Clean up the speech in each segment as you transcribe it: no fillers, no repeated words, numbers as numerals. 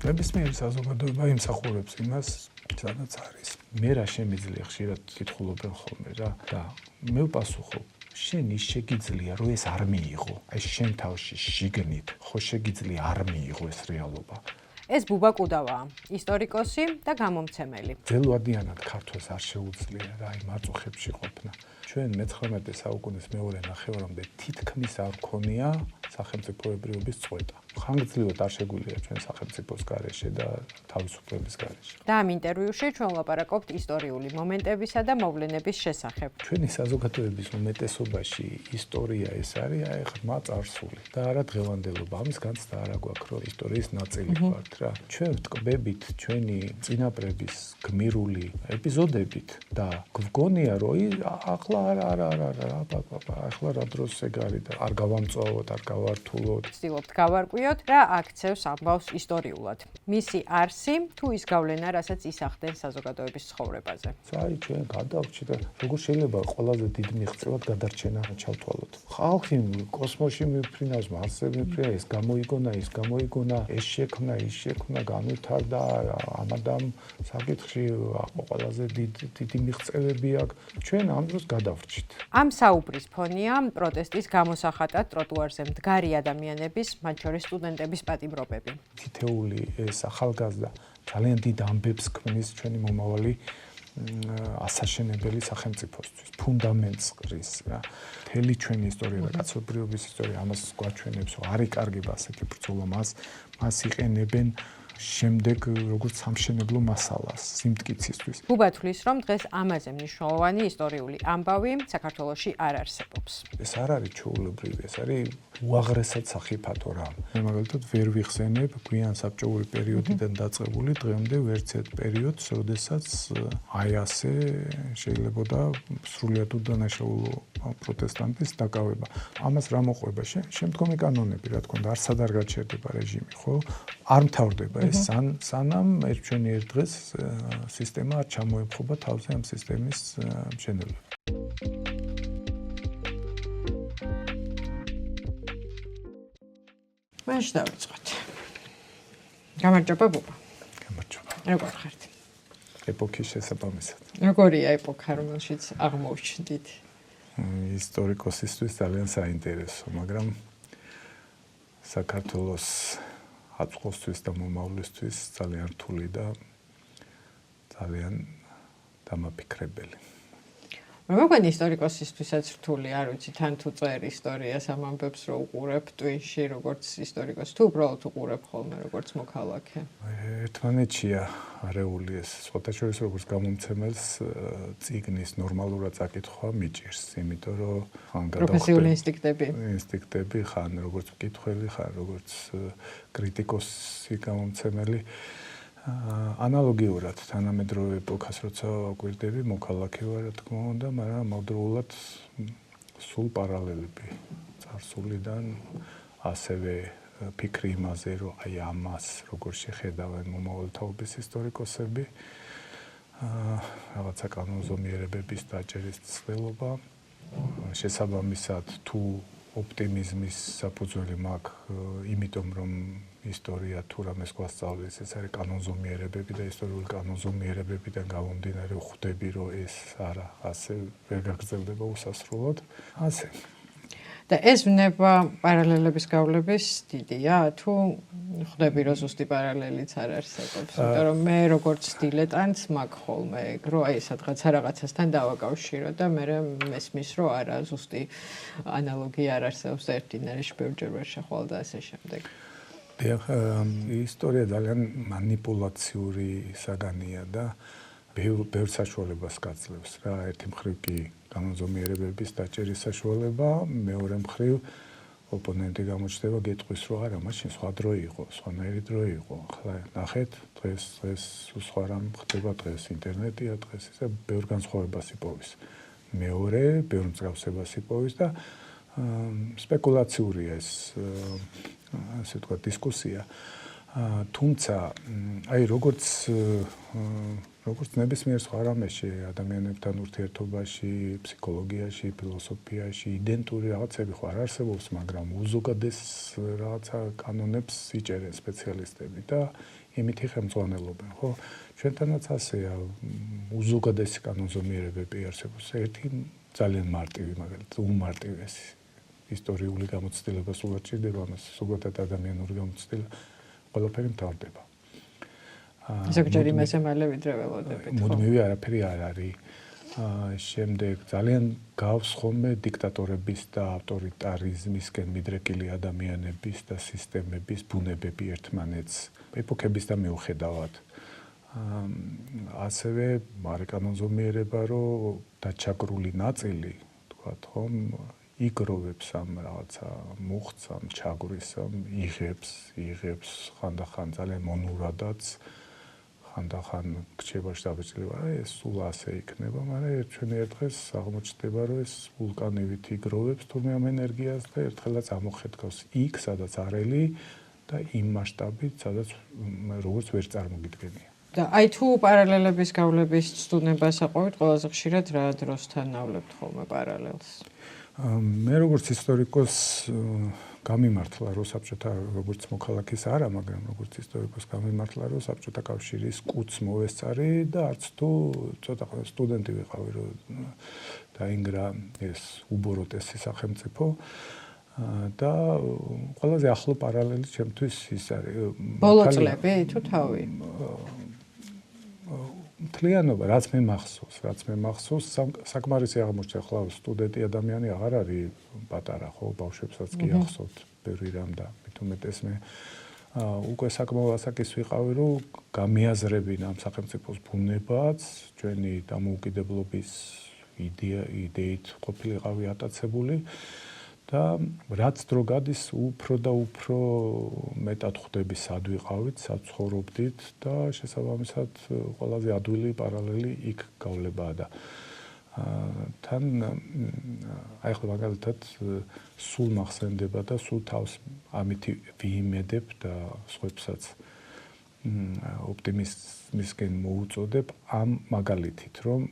ნებისმიერი საზოგადოება იმსახურებს იმას, სადაც არის. მე რა შემიძლია ხშირად კითხულობენ ხოლმე რა და მე ვპასუხობ, შენ ის შეგიძლია რომ ეს არ მიიღო. აი შენ თავში შიგნით ხო შეგიძლია არ მიიღო ეს რეალობა. ეს ბუბა კუდავაა, ისტორიკოსი და გამომცემელი. ძელვადიანად ქართულს არ შეუძლია რა აი მაწუხებში ყოფნა. ჩვენ მე-19 საუკუნის მეორე ნახევარამდე თითქმის არ ქონია სახელმწიფოებრიობის წყვეტა. ხანგრძლივად არ შეგვიძლია ჩვენ სახელმწიფოს გარეშე და თავისუფლების გარეშე. და ამ ინტერვიუში ჩვენ ვლაპარაკობთ ისტორიული მომენტებისა და მოვლენების შესახებ. ჩვენი საზოგადოების უმეტესობაში ისტორია ეს არის აი ღრმა წარსული და არა დღევანდელობა. ამის განცდა არ აგვაქვს რომ ისტორიის ნაწილი ვართ რა. ჩვენ ვტკბებით ჩვენი წინაპრების გმირული ეპიზოდებით და გვგონია რომ ახლა ახლა რა დროს ეგ არის და არ გავამწვავოთ, არ გავართულოთ. ვცდილობთ გავარკვიოთ რა აქცევს ამბავს ისტორიულად. მისი არსი თუ ის გავლენა, რასაც ისახდენ საზოგადოების ცხოვრებაზე. აი ჩვენ გადავრჩით და როგორ შეიძლება ყველაზე დიდ მიღწევად გადარჩენა ჩავთვალოთ. ხალხი კოსმოსში მიფრინავს, მარსზე მიფრინა, ეს გამოიგონა, ეს შექმნა, განვითარდა ამადამ საკითხში ყველაზე დიდი მიღწევები აქვს. ჩვენ ამ დროს გადავრჩით. ამ საუბრის ფონია პროტესტის გამოსახატად ტროტუარზე მდგარი ადამიანების, მათ შორის სტუდენტების პატიმრობები. თითეული ეს ახალგაზრდა ძალიან დიდ ამბებს ქმნის ჩვენი მომავალი ასაშენებელი სახელმწიფოსთვის, ფუნდამენტს ყრის რა. მთელი ჩვენი ისტორია და კაცობრიობის ისტორია ამას გვაჩვენებს, რომ არის კარგი ასეთი ბრძოლა, მას იყენებენ შემდეგ როგორც სამშენებლო მასალას სიმტკიცისთვის. ბუბა თვლის, რომ დღეს ამაზე მნიშვნელოვანი ისტორიული ამბავი საქართველოში არ არსებობს. ეს არ არის ჩვეულებრივი, ეს არის უაღრესად სახიფათო რამ. მე მაგალითად ვერ ვიხსენებ გვიან საბჭოური პერიოდიდან დაწყებული დღემდე ვერც ერთ პერიოდს, როდესაც აი ასე შეიძლებოდა სრულიად უდანაშაულო პროტესტანტის დაკავება. ამას რა მოყვება? შემდგომი კანონები, რა თქმა უნდა, არსად არ გაჩერდება რეჟიმი, ხო? არ მთავრდება ეს სანამ ერთ დღეს სისტემა არ ჩამოემხობა თავზე ამ სისტემის მშენებლობა. მაშინ დავიწყოთ. გამარჯობა ბუბა. გამარჯობა. როგორ ხართ? ეპოქის შესაბამისად. როგორია ეპოქა, რომელშიც აღმოჩნდით? ისტორიკოსისთვის ძალიან საინტერესო, მაგრამ საქართველოს აწყვოსთვის და მომავლისთვის ძალიან რთული და ძალიან დამაფიქრებელი. მეგონი ისტორიკოსისთვისაც რთული, არ ვიცი, თან თუ წერ ისტორიას ამ ამბებს რო უყურებ ტვინში, როგორც ისტორიკოსი, თუ უბრალოდ უყურებ ხოლმე, როგორც მოქალაქე. ერთმანეთშია არეული ეს, სხვათა შორის როგორც გამომცემელს წიგნის ნორმალურად წაკითხვა მიჭირს, იმიტომ რომ ხან პროფესიული ინსტინქტები ხან როგორც მკითხველი, ხან როგორც კრიტიკოსი გამომცემელი ანალოგიურად თანამედროვე ეპოქას როცა ვაკვირდები, მოქალაქე ვარ, რა თქმა უნდა, მაგრამ ამავდროულად სულ პარალელები წარსულიდან ასევე ფიქრი იმაზე, რომ აი ამას როგორ შეხედავენ მომავალ თაობის ისტორიკოსები, რაღაცა კანონზომიერებების დაჭერის ცდილობა, შესაბამისად თუ ოპტიმიზმის საფუძველი მაქვს, იმიტომ რომ ისტორია თუ რამეს გვასწავლის, ეს არის კანონზომიერებები და ისტორიული კანონზომიერებებიდან გამომდინარე ვხვდები, რომ ეს არა ასე ვერ გაგრძელდება უსასრულოდ. ასე. და ეს ვნება პარალელების გავლების დიდია, თუ ხვდები, რომ ზუსტი პარალელიც არ არსებობს, იმიტომ რომ მე როგორც დილეტანტს მაქვს ხოლმე, რომ აი სადღაცა რაღაცასთან დავაკავშირო და მე მესმის, რომ არა ზუსტი ანალოგია არ არსებობს და ერთინარეში ბევრჯერ ვერ შეხვალ და ასე შემდეგ. ისტორია ძალიან მანიპულაციური საგანია და ბევრ საშუალებას გაძლევს რა. ერთი მხრივ კი კანონზომიერებების დაჭერის საშუალება, მეორე მხრივ ოპონენტი გამოჩნდება გეტყვის, რომ არა, მაშინ სხვა დრო იყო, სხვანაირი დრო იყო. ახლა ნახეთ, დღეს სხვა რამ ხდება, დღეს ინტერნეტია, დღეს ისე ბევრ განსხვავებას იპოვის. მეორე, ბევრ მსგავსებას იპოვის და სპეკულაციურია ეს ასე ვთქვათ დისკუსია. თუმცა აი როგორც ნებისმიერ სხვა რამეში, ადამიანებთან ურთიერთობაში, ფსიქოლოგიაში, ფილოსოფიაში, იდენტური რაღაცები ხო არ არსებობს, მაგრამ უზოგადეს რაღაცა კანონებს იჭერენ სპეციალისტები და იმითი ხელმძღვანელობენ, ხო? ჩვენთანაც ასეა, უზოგადესი კანონზომიერებები არსებობს. ერთი ძალიან მარტივი, მაგალითად, უმარტივესი ისტორიული გამოცდილება სულ არ ჭირდება, ამას ზოგადად ადამიანური გამოცდილება ყველაფერი მთავრდება. ზოგჯერ იმაზე მალე ვიდრე ველოდებით. მუდმივი არაფერი არ არის. შემდეგ ძალიან გავს ხოლმე დიქტატორების და ავტორიტარიზმისკენ მიდრეკილი ადამიანების და სისტემების ბუნებები ერთმანეთს ეპოქების და მიუხედავად. ასევე მარკანონზომიერება, რომ დაჩაგრული ნაწილი, თქვათ, ხომ, იგროვებს ამ რაღაცა მუხტს, ამ ჩაგვრის, იღებს ხანდახან ძალიან მონურადაც ხანდახან გრჩება შთაბეჭდილება, ეს სულ ასე იქნება, მაგრამ ჩვენერ დღეს აღმოჩნდება, რომ ეს ვულკანივით იგროვებს თურმე ამ ენერგიას და ერთხელაც ამოხეთქავს იქ, სადაც არელი და იმ მასშტაბით, სადაც როგორც ვერ წარმოგიდგენია. და აი თუ პარალელების გავლების ცდუნებას აყვავით, ყველაზე ხშირად რა დროსთან ავლებთ ხოლმე პარალელს? მე როგორც ისტორიკოს გამიმართლა, რომ საბჭოთა როგორც მოქალაქის არა, მაგრამ როგორც ისტორიკოს გამიმართლა, რომ საბჭოთა კავშირის კუც მოვესწარი და არც თუ ცოტა სტუდენტი ვიყავი, რომ დაინგრა ეს უბოროტესი სახელმწიფო და ყველაზე ახლო პარალელი ჩემთვის ის არის. ბოლო წლები თუ თავი? მთლიანობა, რაც მე მახსოვს, საკმარისი აღმოჩნდა, ხო, სტუდენტი ადამიანი აღარ არის პატარა, ხო, ბავშვებსაც კი ახსოვთ ბევრი რამ და მით უმეტეს მე უკვე საკმაოდ ასაკის ვიყავი, რომ გამიაზრებინ ამ სახელმწიფოს ბუნებაც, ჩვენი დამოუკიდებლობის იდეით ყოფილიყავი ატაცებული და რაც დრო გადის, უფრო და უფრო მეტად ხვდები სად ვიყავით, სად ცხოვრობდით და შესაბამისად ყველაზე ადვილი პარალელი იქ გავლებაა და თან აი ხო მაგალითად სულ მახსენდება და სულ თავს ამითი ვიიმედებ და სხვებსაც ოპტიმიზმისკენ მოუწოდებ ამ მაგალითით, რომ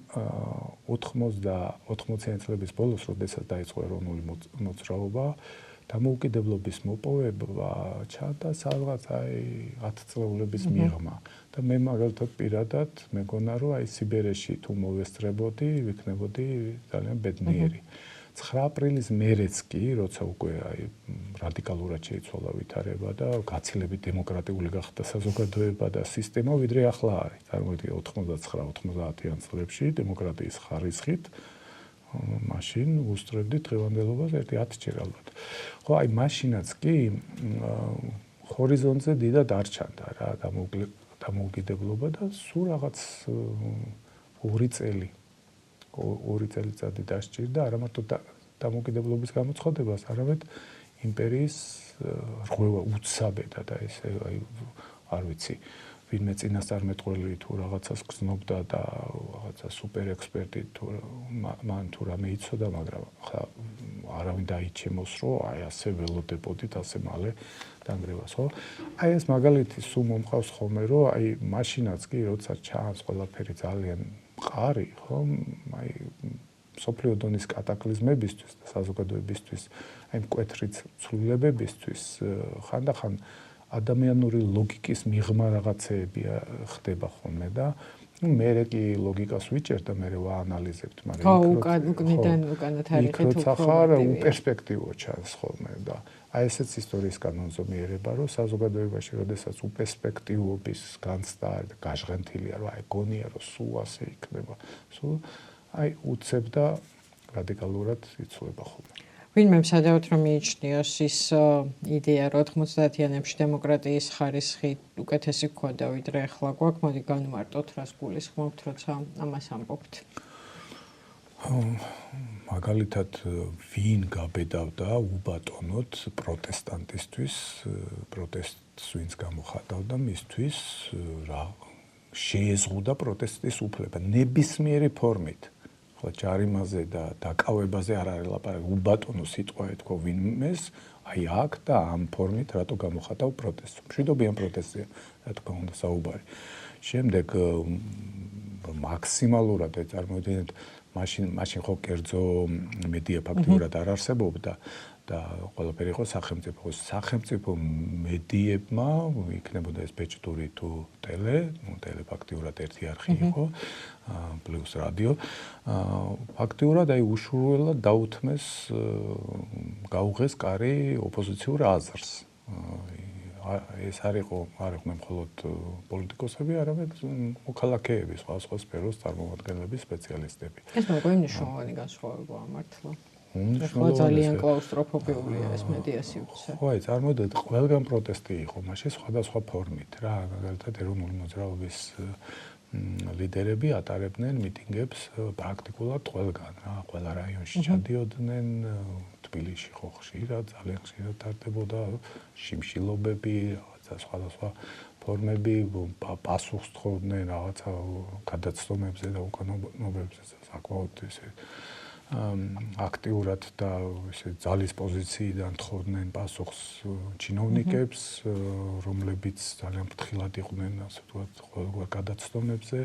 80-იან წლების ბოლოს, როდესაც დაიწყო ეროვნული მოძრაობა, დამოუკიდებლობის მოპოვება ჩადა სადღაც აი 10 წლეულების მიღმა. და მე მაგალითად პირადად მეგონა, რომ აი სიბერეში თუ მოვესწრებოდი, ვიქნებოდი ძალიან ბედნიერი. 9 აპრილის მერეც კი, როცა უკვე აი რადიკალურად შეიცვალა ვითარება და გაცილებით დემოკრატიული გახდა საზოგადოება და სისტემა, ვიდრე ახლა არის. წარმოიდგინე 89-90-იან წლებში დემოკრატიის ხარისხით, მაშინ უსწრებდით დღევანდელობას ერთი 10 ჯერ ალბათ. ხო, აი მაშინაც კი ჰორიზონტზე დიდად არ ჩანდა რა დამოუკიდებლობა და სულ რაღაც 2 წელიწადი დასჭირდა არა მარტო დამოუკიდებლობის გამოცხადებას, არამედ იმპერიის რღვევა უცაბედა და ესე აი არ ვიცი, ვინმე წინასწარმეტყველი თუ რაღაცას გრძნობდა და რაღაცა სუპერ ექსპერტი თუ მან თუ რამე იცოდა, მაგრამ ხა არავინ დაიჩემოს, რომ აი ასე ველოდებოდით, ასე მალე დანგრევას, ხო? აი ეს მაგალითი სულ მომყავს ხოლმე, რომ აი მაშინაც კი, როცა ჩანს ყველაფერი ძალიან მყარი, ხო? აი სოფლიო დონის კატაკლიზმებისთვის და საზოგადოებისთვის, აი მკვეთრი ცვლილებებისთვის ხანდახან ადამიანური ლოგიკის მიღმა რაღაცეები ხდება ხოლმე და მე კი ლოგიკას ვიჭერ და მე ვაანალიზებთ, მაგრამ უკანად არის თუ ხარ უპერსპექტივო ჩანს ხოლმე და აი ესეც ისტორიის კანონზომიერება, რომ საზოგადოებაში, როდესაც უპერსპექტივობის განცდა და გაჟღენთილია, რომ აი გონია, რომ სულ ასე იქნება, სულ აი უცებ და რადიკალურად იცვლება ხოლმე. ვინმე მსადავთ რომ მიიჩნიოს ის იდეა, რომ 90-იანებში დემოკრატიის ხარისხი უკეთესი გქონდა ვიდრე ახლა გვაქვს, მოდი განვარტოთ, რას გულისხმობთ, როცა ამას ამბობთ. მაგალითად, ვინ გაბედავდა უბატონოთ პროტესტანტისთვის, პროტესტს ვინც გამოხატავდა მისთვის რა შეეზღუდა პროტესტის უფლება ნებისმიერი ფორმით. ჯარიმაზე და დაკავებაზე არ არის ლაპარაკი, უბატონო სიტყვა ეთქვა ვინმეს, აი აქ და ამ ფორმით რატო გამოხატავ პროტესტს. მშვიდობიან პროტესტია, რა თქმა უნდა, საუბარი. შემდეგ მაქსიმალურად წარმოიდგინეთ, მაშინ ხო კერძო მედია ფაქტიურად არ არსებობდა და ყველაფერი იყო სახელმწიფო მედიებმა იქნებოდა ეს ბეჭდური თუ ტელე, ფაქტიურად ერთი არხი იყო, პლუს რადიო. ფაქტიურად უშუალოდ დაუთმეს გაუღეს კარი ოპოზიციურ აზრს. ეს არ იყვნენ მხოლოდ პოლიტიკოსები, არამედ მოქალაქეები, სხვა სფეროს წარმომადგენლები, სპეციალისტები. ეს მოგვი მნიშვნელოვანი განსხვავებაა მართლა. ხო, ძალიან კლაუსტროფობიულია ეს მედია სივრცე. ხო, წარმოდეთ, ყველგან პროტესტი იყო, მაშინ სხვადასხვა ფორმით რა, მაგალითად ეროვნული მოძრაობის ლიდერები ატარებდნენ მიტინგებს პრაქტიკულად ყველგან რა, ყველა რაიონში ჩადიოდნენ, თბილისში ხო ხშირად, ძალიან ხშირად ტარდებოდა შიმშილობები, რაღაცა სხვადასხვა ფორმები, პასუხს თხოვდნენ რაღაცა გადაცდომებზე და უკანობებზე, საკმაოდ ესე აქტიურად და ესე ძალის პოზიციიდან თხოვდნენ პასუხს ჩინოვნიკებს, რომლებიც ძალიან ფრთხილად იყვნენ, ასე ვთქვათ, ყოველგვარ გადაცდომებზე.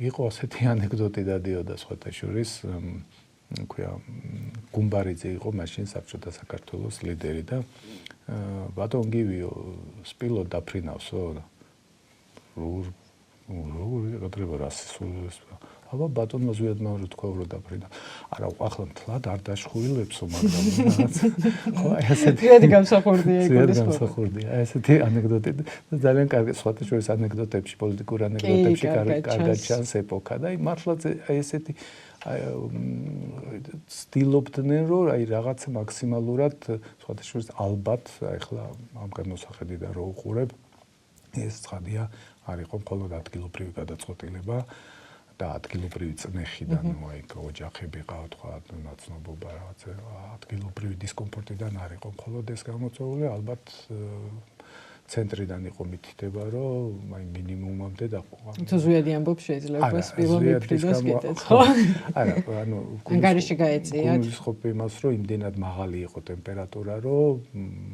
იყო ასეთი ანეკდოტი დადიოდა სხვათაშორის, ქვია, გუმბარიძე იყო მაშინ საბჭოთა საქართველოს ლიდერი და ბატონ გივიო, სპილო დაფრინავსო? როგორ ეკატრება რასის აბა ბატონმა ზვიადმა რო თქვა რომ დაფრინა. არა, ახლა მთლად არ დაშხვილებსო, მაგრამ რაღაც ხო ესეთი ზვიადი გამსახურდია იქოდეს. გამსახურდია. ესეთი ანეკდოტი ძალიან კარგი, სხვათა შორის ანეკდოტებში, პოლიტიკურ ანეკდოტებში კარგად ჩანს ეპოქა და მართლაც ესეთი ცდილობდნენ რომ რაღაცა მაქსიმალურად სხვათა შორის ალბათ ახლა ამ განმოსახედიდან რო უყურებ ეს ცხადია არ იყო მხოლოდ ადგილობრივი გადაწყვეტილება და ადგილობრივი წნეხიდან ოჯახები ყავთ თქვა ნაცნობობა რაღაცა ადგილობრივი დისკომფორტიდან არ იყო მხოლოდ ეს გამოწვეული ალბათ ცენტრიდან იყო მითითება რომ აი მინიმუმამდე დაყვა. თუ ზვიადი ამბობს შეიძლება სპილო მიფრიდოს კიდეც ხო? არა, ანუ ანგარიში გაეწიათ. გულისხმობ იმას რომ იმდენად მაღალი იყო ტემპერატურა რომ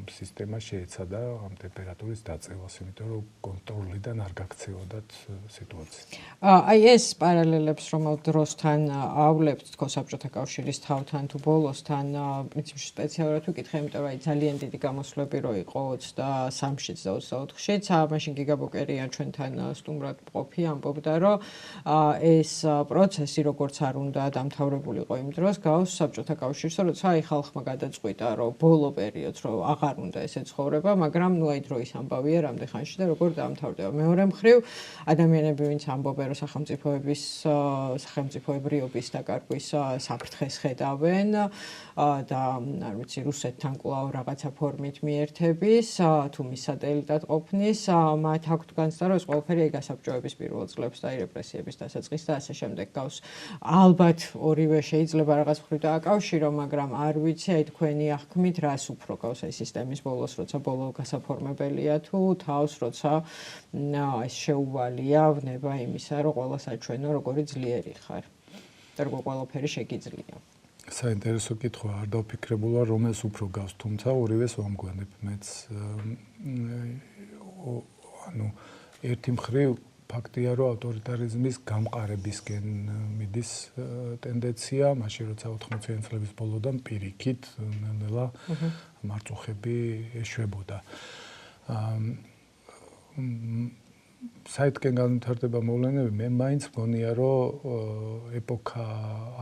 სისტემა შეეცადა ამ ტემპერატურის დაწევას, იმიტომ რომ კონტროლიდან არ გაქცევოდათ სიტუაცია. აი ეს პარალელებს რომელ დროსთან ავლებთ თქო საბჭოთა კავშირის თავთან თუ ბოლოსთან პრინციპში სპეციალურად ვიკითხე, იმიტომ რომ აი ძალიან დიდი გამოსვლები რო იყო 23-ში და 24-შიც, მაშინ გიგაბოკერია ჩვენთან სტუმრად ყოფი ამბობდა, რომ ეს პროცესი როგორც არ უნდა დამთავრებულიყო იმ დროს, გავს საბჭოთა კავშირს, როცა აი ხალხმა გადაწყვიტა, რომ ბოლო პერიოდს რომ აღარ უნდა ესე ცხოვრება, მაგრამ ნუ აი დროის ამბავია რამდენ ხანში და როგორ დამთავრდება. მეორე მხრივ, ადამიანები ვინც ამბობენ, რომ სახელმწიფოებრიობის დაკარგვის საფრთხეს ხედავენ და არ ვიცი, რუსეთთან კვლავ რაღაცა ფორმით მიერთების, თუ მისადელად ყოფნის, მათ აქვთ განცდა, რომ ეს ყველაფერი აი გასაბჭოების პირველ წლებს და აი რეპრესიების დასაწყის და ასე შემდეგ გავს. ალბათ ორივე შეიძლება რაღაც მხრივ დააკავშირო, მაგრამ არ ვიცი, აი თქვენი აღქმით რას უფრო გავს აი სისტემის ბოლოს, როცა ბოლო გასაფორმებელია თუ თავს, როცა ეს შეუვალია ვნება იმისა, რომ ყველა საჩვენო როგორი ძლიერი ხარ და როგორ ყველაფერი შეგიძლია. საინტერესო კითხვა, არ დავფიქრებულა, რომელს უფრო გავს, თუმცა ორივეს ვამგვანებ. მეც ანუ ერთი მხრივ ფაქტია, რომ ავტორიტარიზმის გამყარებისკენ მიდის ტენდენცია, მაშინ როცა 80-იანი წლების ბოლოდან პირიქით ნელა მარწუხები ეშვებოდა. საერთკენ განვითარდება მოვლენები, მე მაინც მგონია, რომ ეპოქა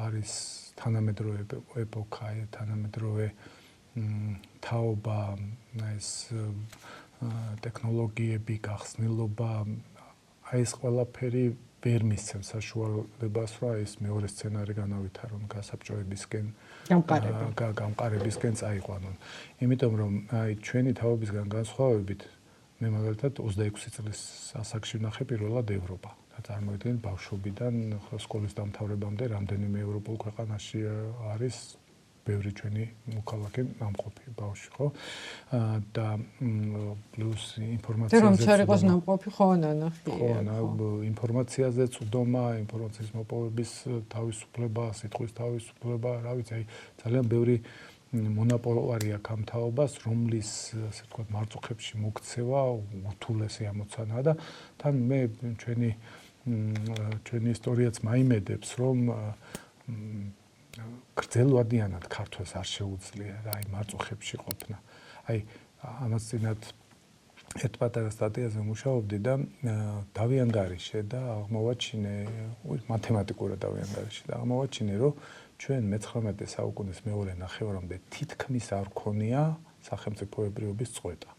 არის თანამედროვე ეპოქა, თანამედროვე თაობა, ეს ტექნოლოგიები, გახსნილობა, აი ეს ყველაფერი ვერ მისცემს საშუალებას, რომ ეს მეორე სცენარი განავითარონ გასაბჭოებისკენ, გამყარებისკენ წაიყვანონ. იმიტომ რომ აი ჩვენი თაობისგან განსხვავებით, მე მაგალითად 26 წლის ასაკში ვნახე პირველად ევროპა. და წარმოიდგინეთ ბავშვობიდან სკოლის დამთავრებამდე რამდენიმე ევროპულ ქვეყანაში არის ბევრი ჩვენი მოქალაქე ნამყოფი ბავშვი, ხო? და პლუს ინფორმაციაზე რომ არ იყოს ნამყოფი ხო ნანახია. ხო, ინფორმაციაზე წვდომა, ინფორმაციის მოპოვების თავისუფლება, სიტყვის თავისუფლება, რა ვიცი, აი ძალიან ბევრი მონოპოლარი აქვს ამ თაობას, რომლის ასე ვთქვათ მარწუხებში მოქცევა უთულესი ამოცანაა და თან მე ჩვენი ისტორიაც მაიმედებს, რომ გრძელვადიანად ქართველს არ შეუძლია რა აი მარწუხებში ყოფნა. აი ამას წინათ ერთ პატარა სტატიაზე მუშაობდი და დავიანგარიშე და აღმოვაჩინე, მათემატიკურად დავიანგარიშე და აღმოვაჩინე, რომ ჩვენ მე-19 საუკუნის მეორე ნახევარამდე თითქმის არ ქონია სახელმწიფოებრიობის წყვეტა.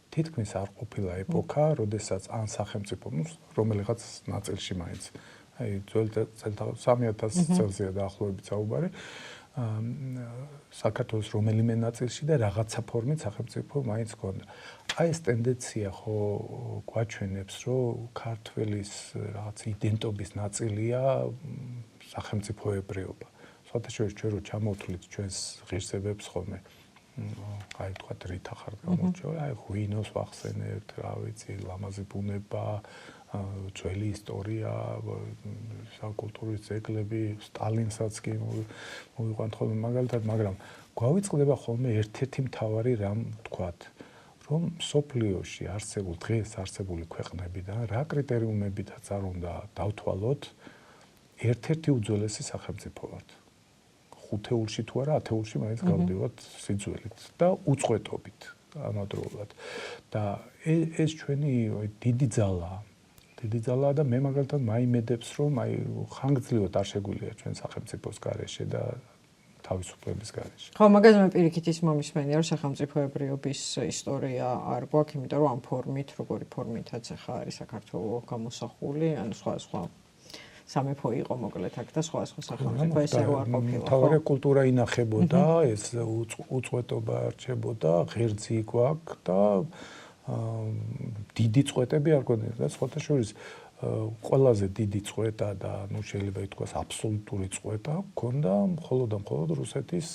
თითქმის არ ყოფილა ეპოქა, როდესაც ან სახელმწიფო, რომელიღაც ნაწილში მაინც, აი ძველ 3000 წელზეა დაახლოებით საუბარი, საქართველოს რომელიმე ნაწილში და რაღაცა ფორმით სახელმწიფო მაინც ქონდა. აი ეს ტენდენცია ხო გვაჩვენებს, რომ ქართველის რაღაც იდენტობის ნაწილია სახელმწიფოებრიობა. სხვათაშორის ჩვენ რო ჩამოვთვლით ჩვენს ღირსებებს ხოლმე აი თქვათ რით ახარ გამორჩეულ, აი ღვინოს ვახსენებთ, რა ვიცი, ლამაზი ბუნება, ძველი ისტორია, საკულტურის ძეგლები, სტალინსაც კი მოვიყვანთ ხოლმე მაგალითად, მაგრამ გვავიწყდება ხოლმე ერთ-ერთი მთავარი რამ თქვათ, რომ სოფლიოში დღეს არსებული ქვეყნებიდან რა კრიტერიუმებითაც არ უნდა დავთვალოთ, ერთ-ერთი უძველესი სახელმწიფო ვართ. 5-ეულში თუ არა 10-ეულში მაინც გავდივართ სიძველით და უწყვეტობით ამავდროულად. და ეს ჩვენი დიდი ძალაა და მე მაგალითად მაიმედებს, რომ აი ხანგრძლივად არ შეგვიძლია ჩვენ სახელმწიფოს გარეშე და თავისუფლების გარეშე. ხო, მაგაზე მე პირიქით ის მომისმენია, რომ სახელმწიფოებრიობის ისტორია არ გვაქვს, იმიტომ რომ ამ ფორმით, როგორი ფორმითაც ახლა არის საქართველოს გამოსახული, ანუ სხვა სამეფო იყო მოკლედ აქ და სხვა სახელმწიფო ესე რო არ ყოფილა. თავარი კულტურა ინახებოდა, ეს უწყვეტობა არჩებოდა, ღერძი გვაქვს და დიდი წყვეტები არ გქონდა და სხვათა შორის ყველაზე დიდი წყვეტა და ნუ შეიძლება ითქვას აბსოლუტური წყვეტა გქონდა მხოლოდ რუსეთის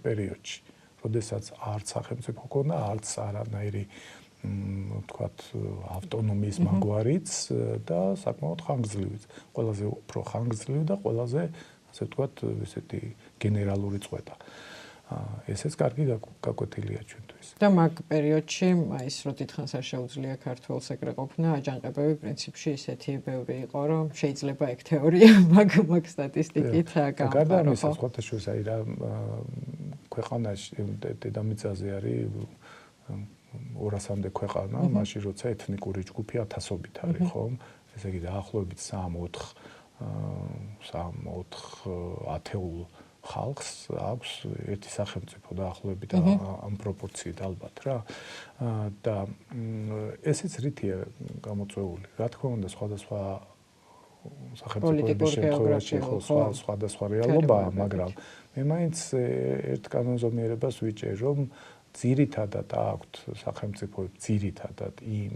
პერიოდში, როდესაც არც სახელმწიფო გქონდა, არც არანაირი თქვათ ავტონომიის მაგვარიც და საკმაოდ ხანგრძლივიც. ყველაზე უფრო ხანგრძლივი და ყველაზე ასე ვთქვათ, ესეთი გენერალური წყვეტა. ესეც კარგი გაკვეთილია ჩვენთვის. და მაგ პერიოდში, ის რო დიდხანს არ შეუძლია ქართველს ეგრე ყოფნა, აჯანყებები პრინციპში ისეთი ბევრი იყო, რომ შეიძლება ეგ თეორია მაგ სტატისტიკით გამოვარო. გარდა ამისა, სხვათა შორის აი რა ქვეყანაში დედამიწაზე არის 200-მდე ქვეყანა, მაშინ როცა ეთნიკური ჯგუფი 1000-ობით არის, ხომ? ესე იგი დაახლოებით 3-4 ათეულ ხალხს აქვს ერთი სახელმწიფო დაახლოებით ამ პროპორციით ალბათ რა. და ესეც რითია გამოწვეული? Რა თქმა უნდა, სხვადასხვა სახელმწიფოების შემთხვევაში სხვადასხვა რეალობაა, მაგრამ მე მაინც ერთ კანონზომიერებას ვიჭერ, რომ ძირითადად აქვთ სახელმწიფოებს ძირითადად იმ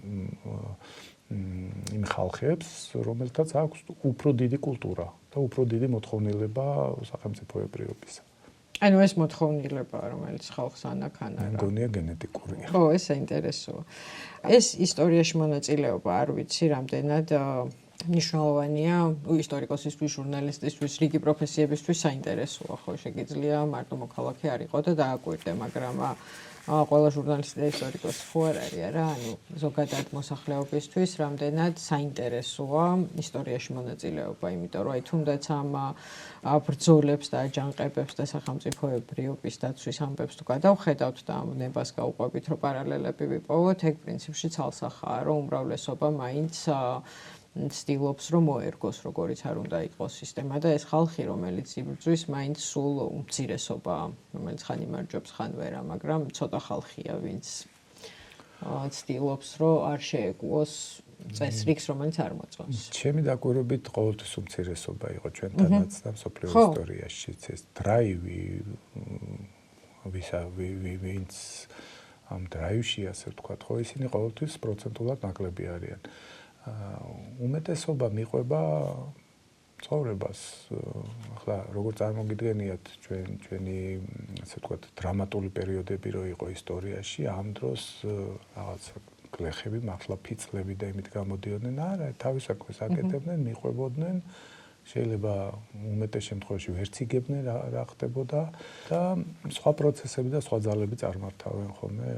ხალხებს, რომელთაც აქვს უფრო დიდი კულტურა და უფრო დიდი მოთხოვნილება სახელმწიფოებრიობისა. ანუ ეს მოთხოვნილება, რომელიც ხალხს ანაქანა რა. მგონია გენეტიკურია. ხო, ეს საინტერესოა. ეს ისტორიაში მონაწილეობა, არ ვიცი, რამდენად მნიშვნელოვანია ისტორიკოსისთვის, ჟურნალისტისთვის, რიგი პროფესიებისთვის საინტერესოა, ხო, შეგიძლია მარტო მოქალაქე არ იყო და დააკვირდე, მაგრამ ყველა ჟურნალისტი და ისტორიკოსი ხო არ არის არა, ანუ ზოგადად მოსახლეობისთვის რამდენად საინტერესოა ისტორიაში მონაწილეობა, იმიტომ რომ აი თუნდაც ამ ბრძოლებს და აჯანყებებს და სახელმწიფოებრიობის დაცვის ამბებს თუ გადავხედავთ და ამ ნებას გავუყვებით, რომ პარალელები ვიპოვოთ, ეგ პრინციპში ცალსახაა, რომ უმრავლესობა მაინც ცდილობს რომ მოერგოს როგორიც არ უნდა იყოს სისტემა და ეს ხალხი რომელიც იბრძვის მაინც სულ უმცირესობა რომელიც ხან იმარჯვებს ხან ვერა მაგრამ ცოტა ხალხია ვინც ცდილობს რომ არ შეეგუოს წესრიგს რომელიც არ მოწონს. ჩემი დაკვირვებით ყოველთვის უმცირესობა იყო ჩვენთანაც და მსოფლიო ისტორიაში ეს დრაივი ვინც ამ დრაივში ასე ვთქვათ ხო ისინი ყოველთვის პროცენტულად ნაკლები არიან. უმეტესობა მიყვება ცხოვრებას. ახლა როგორ წარმოგიდგენიათ ჩვენი ასე ვთქვათ დრამატული პერიოდები რო იყო ისტორიაში, ამ დროს რაღაც გლეხები, მართლა ფიცლები და იმით გამოდიოდნენ, არა, თავისაქვეს აკეთებდნენ, მიყვებოდნენ, შეიძლება უმეტეს შემთხვევაში ვერც იგებდნენ რა ხდებოდა და სხვა პროცესები და სხვა ძალები წარმართავენ ხოლმე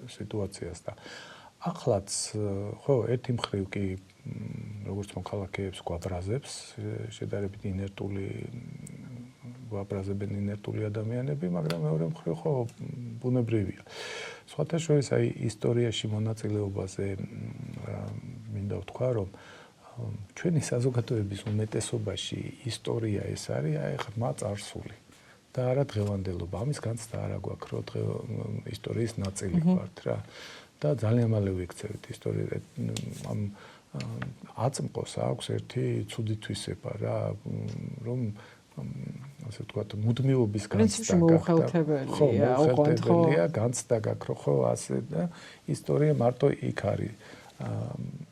სიტუაციას და ახლაც ხო ერთი მხრივ კი როგორც მოქალაქეებს გვაბრაზებს შედარებით ინერტული ვაბრაზებენ ინერტული ადამიანები, მაგრამ მეორე მხრივ ხო ბუნებრივია. სხვათა შორის აი ისტორიაში მონაწილეობაზე მინდა ვთქვა, რომ ჩვენი საზოგადოების უმეტესობაში ისტორია ეს არის აი ღრმა წარსული და არა დღევანდელობა. ამის განცდა არ აგვაქვს, რომ ისტორიის ნაწილი ვართ რა. და ძალიან მალე ვიქცევით ისტორია ამ აწმყოს აქვს ერთი ცუდი თვისება რა, რომ ასე ვთქვათ, მუდმივობის განცდა მოუხელთებელია, უყონთხოვია, განცდა გაქვს, ხო, ასე და ისტორია მარტო იქ არის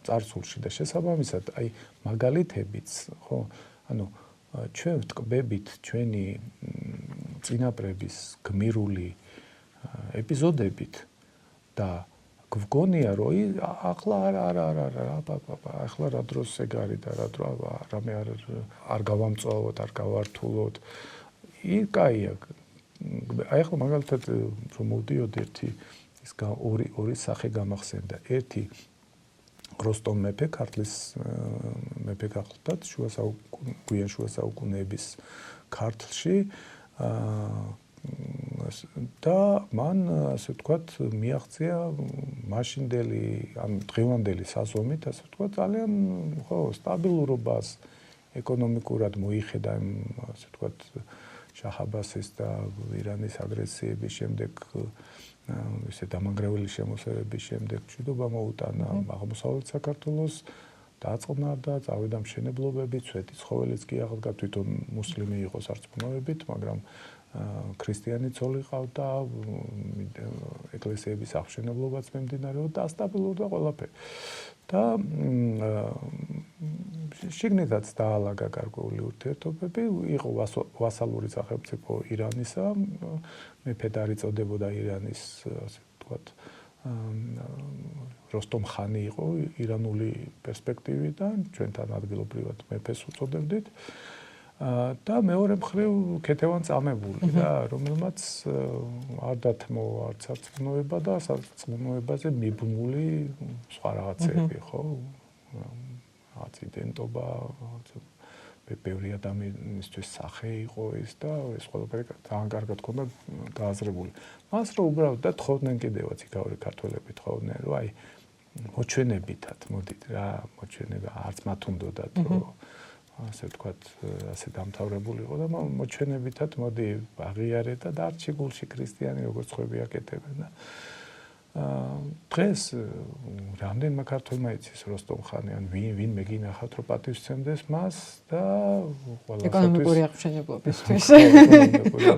წარსულში და შესაბამისად, აი მაგალითებიც, ხო, ანუ ჩვენ ვტკბებით ჩვენი წინაპრების გმირული ეპიზოდებით და გვგონია, რომ ახლა ახლა რა დროს ეგ არის და რა დრო რამე არ გავამწვავოთ, არ გავართულოთ. კაია. აი ახლა მაგალითად რომ მოვდიოდ ერთი ის ორი სახე გამახსენდა. ერთი როსტომ მეფე, ქართლის მეფე გახლდათ გვიან შუა საუკუნეების ქართლში და მან ასე ვთქვათ მიაღწია მაშინდელი ამ დღევანდელი საზომით ასე ვთქვათ ძალიან ხო სტაბილურობას ეკონომიკურად მოიხედა ასე ვთქვათ შაჰ-აბასის და ირანის აგრესიების შემდეგ ესე დამანგრეველი შემოსევების შემდეგ მშვიდობა მოუტანა აღმოსავლეთ საქართველოს დაწყნა და წავიდა მშენებლობები, ცვეთი ცხოველიც კი აღდგა თვითონ მუსლიმი იყო სარწმუნოებით, მაგრამ ქრისტიანი ცოლი ყავდა, ეკლესიების აღმშენებლობაც მიმდინარეობდა, სტაბილურდა ყველაფერი. და შიგნითაც დაალაგა გარკვეული ურთიერთობები, იყო ვასალური სახელმწიფო ირანისა, მეფედ არ იწოდებოდა ირანის, ასე ვთქვათ, როსტომ ხანი იყო ირანული პერსპექტივიდან, ჩვენთან ადგილობრივად მეფეს უწოდებდით. და მეორე მხრივ ქეთევან წამებული რა, რომელმაც არ დათმო არც სარწმუნოება და სარწმუნოებაზე მიბმული სხვა რაღაცები, ხო? აციდენტობა, ბევრი ადამიანისთვის სახე იყო ეს და ეს ყველაფერი ძალიან კარგად ქონდა გააზრებული. მას რო უბრალოდ და თხოვდნენ კიდევაც იქაური ქართველები თხოვდნენ, რომ აი მოჩვენებითად მოდით რა, მოჩვენება არც მათ უნდათ რომ ასე ვთქვათ, ასე დამთავრებული იყო და მოჩვენებითად მოდი აღიარეთ და დარჩი გულში ქრისტიანი როგორც ხვები აკეთებენ და დღეს რამდენმა ქართველმა იცის როსტომ ხანი ან ვინ მეგინახავთ რომ პატივსცემდეს მას და ყველასთვის ეკონომიკური აღმშენებლობისთვის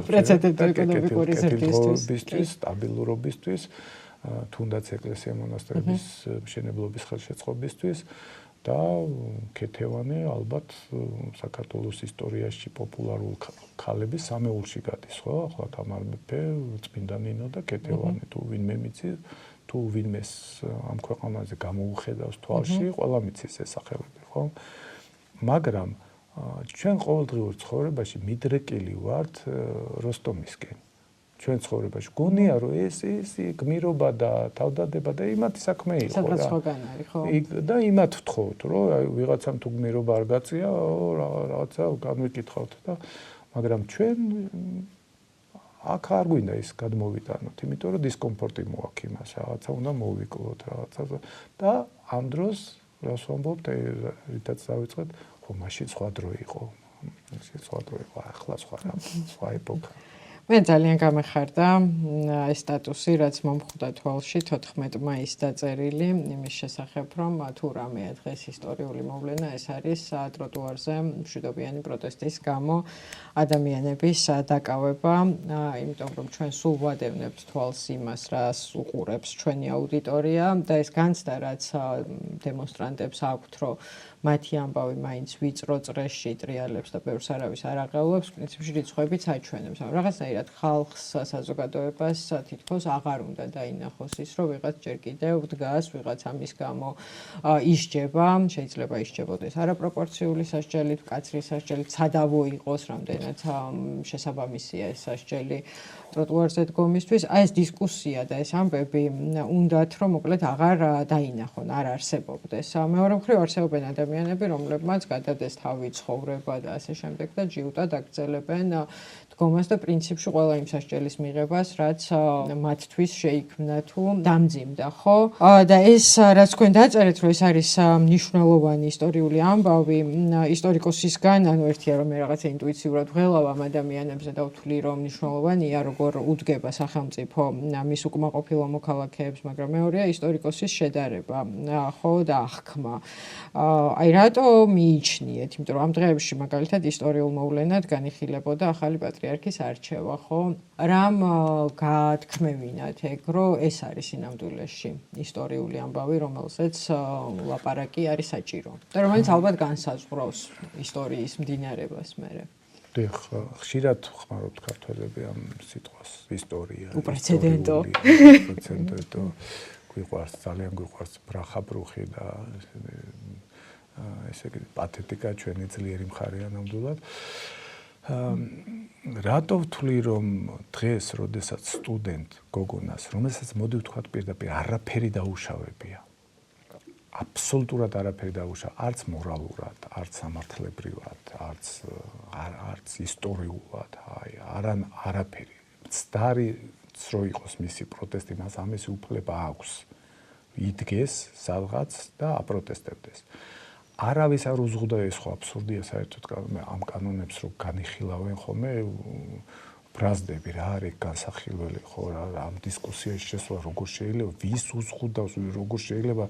პრეცედენტი ეკონომიკური ზრდისთვის სტაბილურობისთვის თუნდაც ეკლესია მონასტრების მშენებლობის ხელშეწყობისთვის და ქეთევანი ალბათ საქართველოს ისტორიაში პოპულარულ ქალების სამეულში გადის, ხო? ახლა თამარ მეფე, წმინდა ნინო და ქეთევანი თუ ვინმე მიცი, თუ ვინმეს ამ ქვეყანაზე გამოუხედავს თვალში, ყველა მიცის ეს სახელები, ხო? მაგრამ ჩვენ ყოველდღიურ ცხოვრებაში მიდრეკილი ვართ როსტომისკენ. ჩვენ ცხოვრებაში გონია რომ ეს გმირობა და თავდადება და იმათი საქმე იყო რა. სადღაც სხვაგან არის, ხო? და იმათ ვთხოვთ, რომ აი ვიღაცამ თუ გმირობა არ გაწია, რაღაცა განვიკითხავთ და მაგრამ ჩვენ აქ არ გვინდა ის გადმოვიტანოთ, იმიტომ რომ დისკომფორტი მოაქვს იმას, რაღაცა უნდა მოვიკლოთ, რაღაცა და ამ დროს რას ვამბობთ, რითაც დავიწყეთ, ხო მაშინ სხვა დრო იყო. მაშინ სხვა დრო იყო, ახლა სხვა ეპოქა. მე ძალიან გამეხარდა ეს სტატუსი, რაც მომხვდა თვალში 14 მაისს დაწერილი იმის შესახებ, რომ თუ რამეა დღეს ისტორიული მოვლენა, ეს არის ტროტუარზე მშვიდობიანი პროტესტის გამო ადამიანების დაკავება, იმიტომ რომ ჩვენ სულ ვადევნებთ თვალს იმას, რას უყურებს ჩვენი აუდიტორია და ეს განცდა, რაც დემონსტრანტებს აქვთ, რომ მათი ამბავი მაინც ვიწრო წრეში ტრიალებს და ბევრს არავის არ აყეულებს, პრინციპში რიცხვებიც აჩვენებს. რაღაცნაირად ხშირად ხალხს, საზოგადოებას თითქოს აღარ უნდა დაინახოს ის, რომ ვიღაც ჯერ კიდევ დგას, ვიღაც ამის გამო ისჯება, შეიძლება ისჯებოდეს არაპროპორციული სასჯელით, მკაცრი სასჯელით, სადავო იყოს, რამდენად შესაბამისია ეს სასჯელი ტროტუარზე დგომისთვის. აი ეს დისკუსია და ეს ამბები უნდათ რომ მოკლედ აღარ დაინახონ, არ არსებობდეს. მეორე მხრივ არსებობენ ადამიანები, რომლებმაც გადადეს თავი ცხოვრება და ასე შემდეგ და ჯიუტად აგრძელებენ დგომას და პრინციპში ყველა იმ სასჯელის მიღებას, რაც მათთვის შეიქმნა თუ დამძიმდა, ხო? და ეს რაც თქვენ დაწერეთ, რომ ეს არის მნიშვნელოვანი ისტორიული ამბავი ისტორიკოსისგან, ანუ ერთია რომ მე რაღაცა ინტუიციურად ვღელავ ამ ადამიანებზე და ვთვლი რომ მნიშვნელოვანია როგორ უდგება სახელმწიფო მის უკმაყოფილო მოქალაქეებს, მაგრამ მეორეა ისტორიკოსის შედარება, ხო და აღქმა. აი რატო მიიჩნიეთ, იმიტომ რომ ამ დღეებში მაგალითად ისტორიულ მოვლენად განიხილებოდა ახალი პატრიარქის არჩევა, ხო? რამ გაათქმევინათ ეგ, რომ ეს არის სინამდვილეში ისტორიული ამბავი, რომელზეც ლაპარაკი არის საჭირო და რომელიც ალბათ განსაზღვრავს ისტორიის მდინარებას მერე. დიახ, ხშირად ხმარობთ ქართველები ამ სიტყვას ისტორია. უპრეცედენტო. გვიყვარს, ძალიან გვიყვარს ბრახაბრუხი და ესე იგი პათეტიკა ჩვენი ძლიერი მხარეა ნამდვილად. რატო ვთვლი რომ დღეს, როდესაც სტუდენტ გოგონას, რომელსაც მოდი ვთქვათ პირდაპირ არაფერი დაუშავებია. აბსოლუტურად არაფერი დაუშავ, არც მორალურად, არც სამართლებრივად, არც ისტორიულად, არაფერი. მცდარიც რო იყოს მისი პროტესტი, მას ამისი უფლება აქვს. იდგეს სადღაც და აპროტესტებდეს. არავის არ უზღუდა ეს ხო აბსურდია საერთოდ ამ კანონებს რო განიხილავენ ხოლმე ბრაზდები რა არის განსახილველი ხო რა ამ დისკუსიაში შესვლა როგორ შეიძლება ვის უზღუდავს როგორ შეიძლება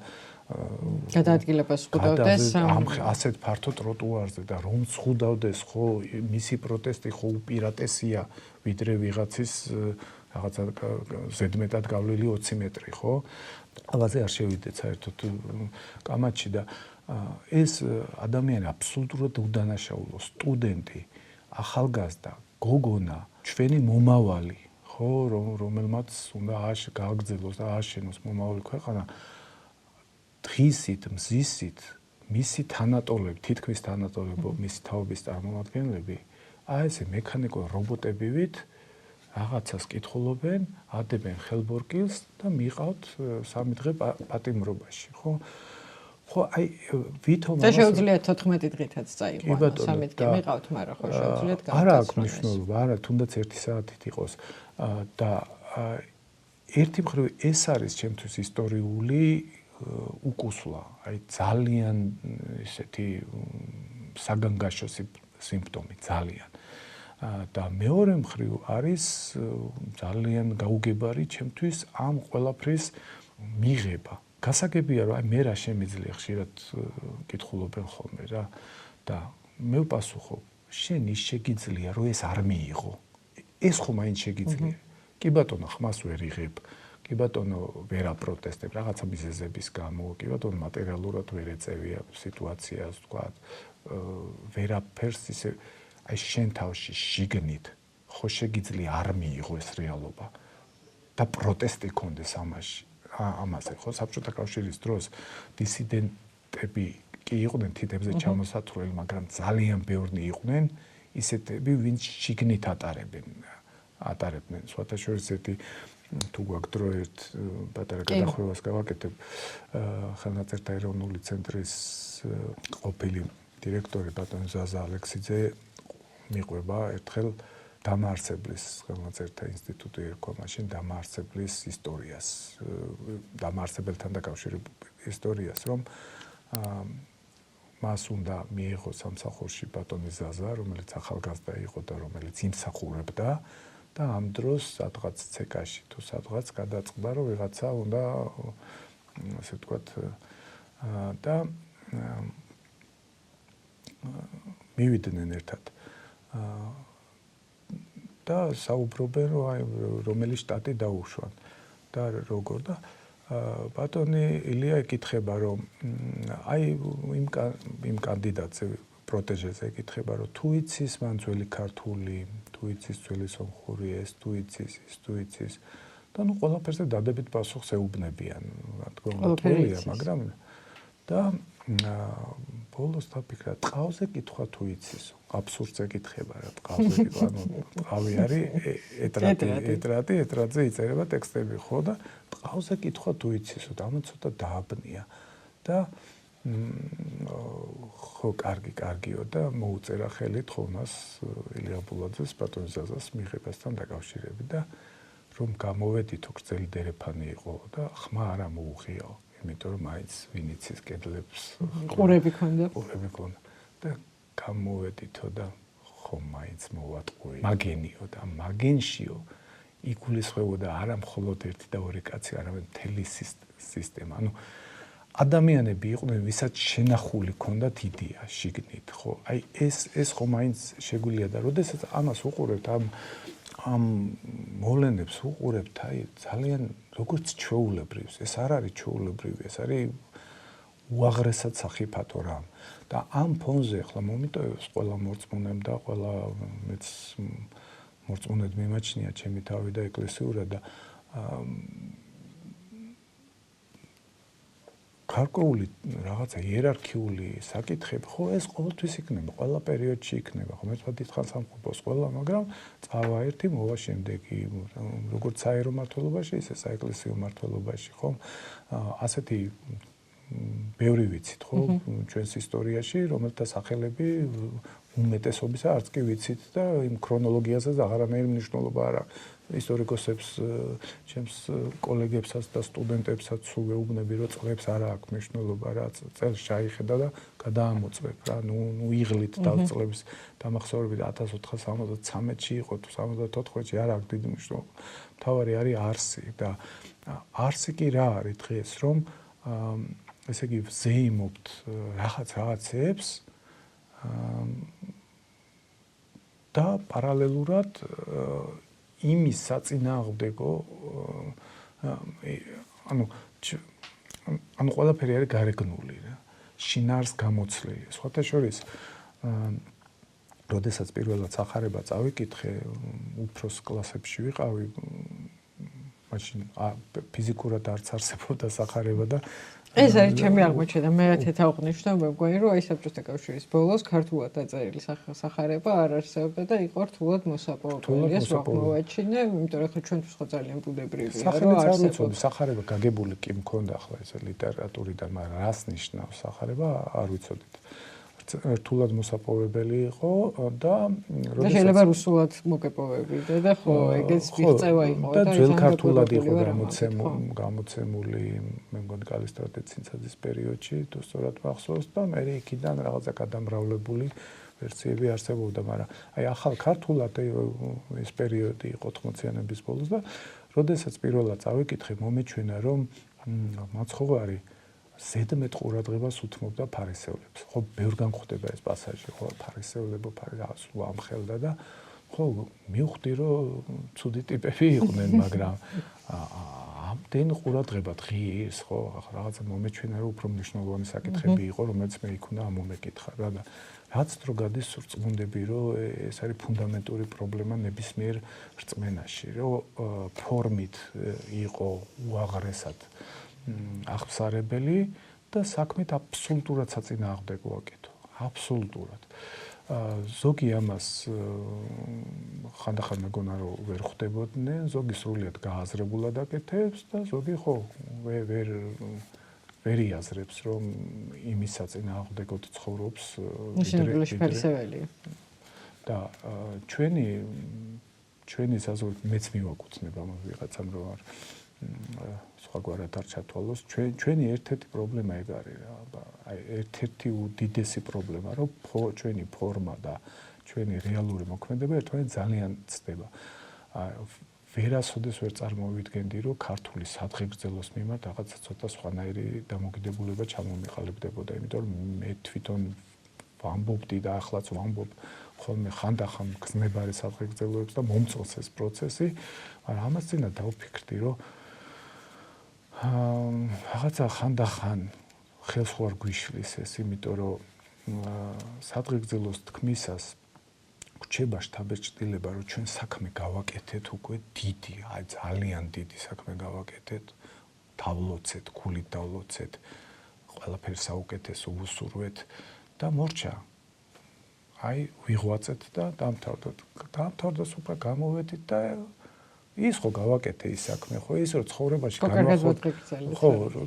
გადაადგილებას ზღუდავდეს ამ ასეთ ფართო ტროტუარზე და რომ ზღუდავდეს ხო მისი პროტესტი ხო უპირატესია ვიდრე ვიღაცის რაღაცა ზედმეტად გავლილი 20 მეტრი ხო ამაზე არ შევიდეთ საერთოდ კამათში და ეს ადამიანი აბსოლუტურად უდანაშაულო სტუდენტი ახალგაზრდა გოგონა ჩვენი მომავალი ხო რომელმაც უნდა გააგრძელოს და ააშენოს მომავალი ქვეყანა დღისით მზისით მისი თანატოლები თითქმის თანატოლებო მისი თაობის წარმომადგენლები აი ესე მექანიკურ რობოტებივით რაღაცას კითხულობენ, ადებენ ხელბორკილს და მიყავთ 3 დღე პატიმრობაში, ხო? ხო, აი ვითომ და შეუძლიათ 14 დღითაც წაიყვანო, 3 დღე მიყავთ, მაგრამ ხო შეუძლიათ არა აქვს მნიშვნელობა, არა, თუნდაც 1 საათით იყოს და ერთი მხრივ ეს არის ჩემთვის ისტორიული უკუსლა, აი ძალიან ესეთი საგანგაშო სიმპტომი, ძალიან და მეორე მხრივ არის ძალიან გაუგებარი ჩემთვის ამ ყველაფრის მიღება. გასაგებია რომ აი მე რა შემიძლია ხშირად კითხულობენ ხოლმე რა და მე ვპასუხობ შენ ის შეგიძლია რომ ეს არ მიიღო. ეს ხო მაინც შეგიძლია. კი ბატონო ხმას ვერ იღებ. კი ბატონო ვერ აპროტესტებ რაღაცა მიზეზების გამო. კი ბატონო მატერიალურად ვერ ეწევია სიტუაციას თქვა ვერაფერს ისე აი შენ თავში შიგნით ხო შეგიძლია არ მიიღო ეს რეალობა და პროტესტი კონდეს ამაზე ხო საბჭოთა კავშირის დროს დისიდენტები კი იყვნენ თითებზე ჩამოსათვლელი მაგრამ ძალიან ბევრი იყვნენ ისეთები ვინც შიგნით ატარებდნენ სხვათა შორის ერთი თუ გვაქვს დრო ერთ პატარა გადახვევას გავაკეთებ ხელნაწერთა ეროვნული ცენტრის ყოფილი დირექტორი ბატონი ზაზა ალექსიძე მიყვება ერთხელ დამაარსებლის ხელნაწერთა ინსტიტუტი ერქვა მაშინ დამაარსებლის ისტორიას დამაარსებელთან დაკავშირებულ ისტორიას რომ მას უნდა მიიღო სამსახურში ბატონი ზაზა რომელიც ახალგაზრდა იყო და რომელიც იმსახურებდა და ამ დროს სადღაც ცეკაში თუ სადღაც გადაწყდა რომ ვიღაცა უნდა ასე ვთქვათ და მივიდნენ ერთად და საუბრობენ რომ აი რომელი შტატი დაუშვან და როგორ და ბატონი ილია ეკითხება რომ აი იმ კანდიდატზე პროტეჟეზე ეკითხება, რომ თუ იცის მან ძველი ქართული, თუ იცის ძველი სომხური ეს, თუ იცის ის, თუ იცის და ნუ ყველაფერზე დადებით პასუხს ეუბნებიან, რა თქმა უნდა, თვლია, მაგრამ და ბოლოს დაფიქრა, ტყავზე კითხვა თუ იცის, აბსურდს ეკითხება რა, ტყავზე კითხვა, ანუ ტყავი არის ეტრატზე იწერება ტექსტები, ხო და ტყავზე კითხვა თუ იცისო, და ამან ცოტა დააბნია და ხო, კარგიო და მოუწერა ხელით ხომას ილია ბულაძეს პატრონიზაზას მიღებასთან დაკავშირებით და რომ გამოვედითო გრძელი დერეფანი იყო და ხმა არ ამოუღიაო, იმიტომ რომ მაინც ვინიცის კედლებს ყურები ქონდა და გამოვედითო და ხომ მაინც მოვატყუი. მაგენიო და მაგენშიო იგულისხმებოდა არა მხოლოდ ერთი და ორი კაცი, არამედ მთელი სისტემა. ანუ ადამიანები იყვნენ, ვისაც შენახული ქონდათ იდეა შიგნით, ხო? აი ეს ხო მაინც შეგვიძლია და როდესაც ამას უყურებთ, ამ მოვლენებს უყურებთ, აი ძალიან როგორც ჩვეულებრივს, ეს არ არის ჩვეულებრივი, ეს არის უაღრესად სახიფათო რამ. და ამ ფონზე ახლა მომიტოვებს ყველა მორწმუნემ და ყველა მეც მორწმუნედ მიმაჩნია ჩემი თავი და ეკლესიურად და გარკვეული რაღაცა იერარქიული საკითხები, ხო, ეს ყოველთვის იქნება, ყველა პერიოდში იქნება, ხო, ერთად დიდხანს ამყოფოს ყველა, მაგრამ წავა ერთი, მოვა შემდეგი, როგორც საერო მმართველობაში, ისე საეკლესიო მმართველობაში, ხო, ასეთი ბევრი ვიცით, ხო, ჩვენს ისტორიაში, რომელთა სახელები უმეტესობისა არც კი ვიცით და იმ ქრონოლოგიაზეც აღარანაირი მნიშვნელობა არ აქვს. ისტორიკოსებს, ჩემს კოლეგებსაც და სტუდენტებსაც სულ ვეუბნები, რომ წლებს არ აქვს მნიშვნელობა, რა წელს ჩაიხედა და გადაამოწმებ რა, ნუ იღლით წლების დამახსოვრებით 1473-ში იყო თუ 74-ში არ აქვს დიდი მნიშვნელობა. მთავარი არის არსი და არსი კი რა არის დღეს, რომ ესე იგი ვზეიმობთ რაღაცებს და პარალელურად იმის საწინააღმდეგო ანუ ყველაფერი არის გარეგნული რა, შინაარს გამოცლილი. სხვათა შორის როდესაც პირველად სახარება წავიკითხე, უფროს კლასებში ვიყავი, მაშინ ფიზიკურად არც არსებობდა სახარება და ეს არის ჩემი აღმოჩენა, მე თეთრაღნიშნა მეგონი, რომ აი საბჭოთა კავშირის ბოლოს ქართულად დაწერილი სახარება არ არსებობდა და იყო რთულად მოსაპოვებელი, ეს რა მოვაჩინე, იმიტომ რომ ჩვენთვის ხო ძალიან ბუნებრივია, რომ არსებობს. სახარება გაგებული კი მქონდა ახლა ეს ლიტერატურიდან, მაგრამ რას ნიშნავს სახარება არ ვიცოდით. რთულად მოსაპოვებელი იყო და შეიძლება რუსულად მოგეპოვებდე და ხო, ეგეც მიღწევა იყო და ძველ ქართულად იყო გამოცემული, მე მგონი კალისტრატე ცინცაძის პერიოდში, თუ სწორად მახსოვს და მე იქიდან რაღაცა გადამრავლებული ვერსიები არსებობდა, მაგრამ აი ახალ ქართულად ეს პერიოდი იყო 80-იანების ბოლოს და როდესაც პირველად წავიკითხე, მომეჩვენა რომ მაცხოვარი ზედმეტ ყურადღებას უთმობდა ფარისევლებს. ხო, ბევრგან ხვდება ეს პასაჟი, ხო, ფარისევლებო, სულ ამხელდა და ხო, მივხვდი, რომ ცუდი ტიპები იყვნენ, მაგრამ ამდენ ყურადღება დღის, ხო, რაღაცა მომეჩვენა, რომ უფრო მნიშვნელოვანი საკითხები იყო, რომელიც მე იქ უნდა ამომეკითხა რა და რაც დრო გადის სურწმუნდები, რომ ეს არის ფუნდამენტური პრობლემა ნებისმიერ რწმენაში, რომ ფორმით იყო უაღრესად აღსარებელი და საქმით აბსოლუტურად საწინააღმდეგო აკეთო. აბსოლუტურად. ზოგი ამას ხანდახან მეგონა რომ ვერ ხვდებოდნენ, ზოგი სრულიად გააზრებულად აკეთებს და ზოგი ხო ვერ იაზრებს, რომ იმის საწინააღმდეგოდ ცხოვრობს ფარისეველი. და ჩვენი საზოგადოება მეც მივაკუთვნება ამ ვიღაცამ რომ არ სხვაგვარად არ ჩათვალოს, ჩვენი ერთ-ერთი პრობლემა ეგ არის რა, აი ერთ-ერთი უდიდესი პრობლემა, რომ ჩვენი ფორმა და ჩვენი რეალური მოქმედება ერთმანეთს ძალიან ცდება. ვერასოდეს ვერ წარმოვიდგენდი, რომ ქართული სადღეგრძელოს მიმართ რაღაცა ცოტა სხვანაირი დამოკიდებულება ჩამომიყალიბდებოდა, იმიტომ რომ მე თვითონ ვამბობდი და ახლაც ვამბობ ხოლმე ხანდახან გრძნებარი სადღეგრძელოებს და მომწონს ეს პროცესი, მაგრამ ამას წინა დავფიქრდი, რომ რაღაცა ხანდახან ხელს ხო არ გვიშლის ეს, იმიტომ რომ სადღეგრძელოს თქმისას გრჩება შთაბეჭდილება, რომ ჩვენ საქმე გავაკეთეთ უკვე დიდი, აი ძალიან დიდი საქმე გავაკეთეთ, დავლოცეთ, გულით დავლოცეთ, ყველაფერს საუკეთესო ვუსურვეთ და მორჩა. აი ვიღვაწეთ და დამთავრდას უკვე გამოვედით და ის ხო გავაკეთე ის საქმე, ხო ის რომ ცხოვრებაში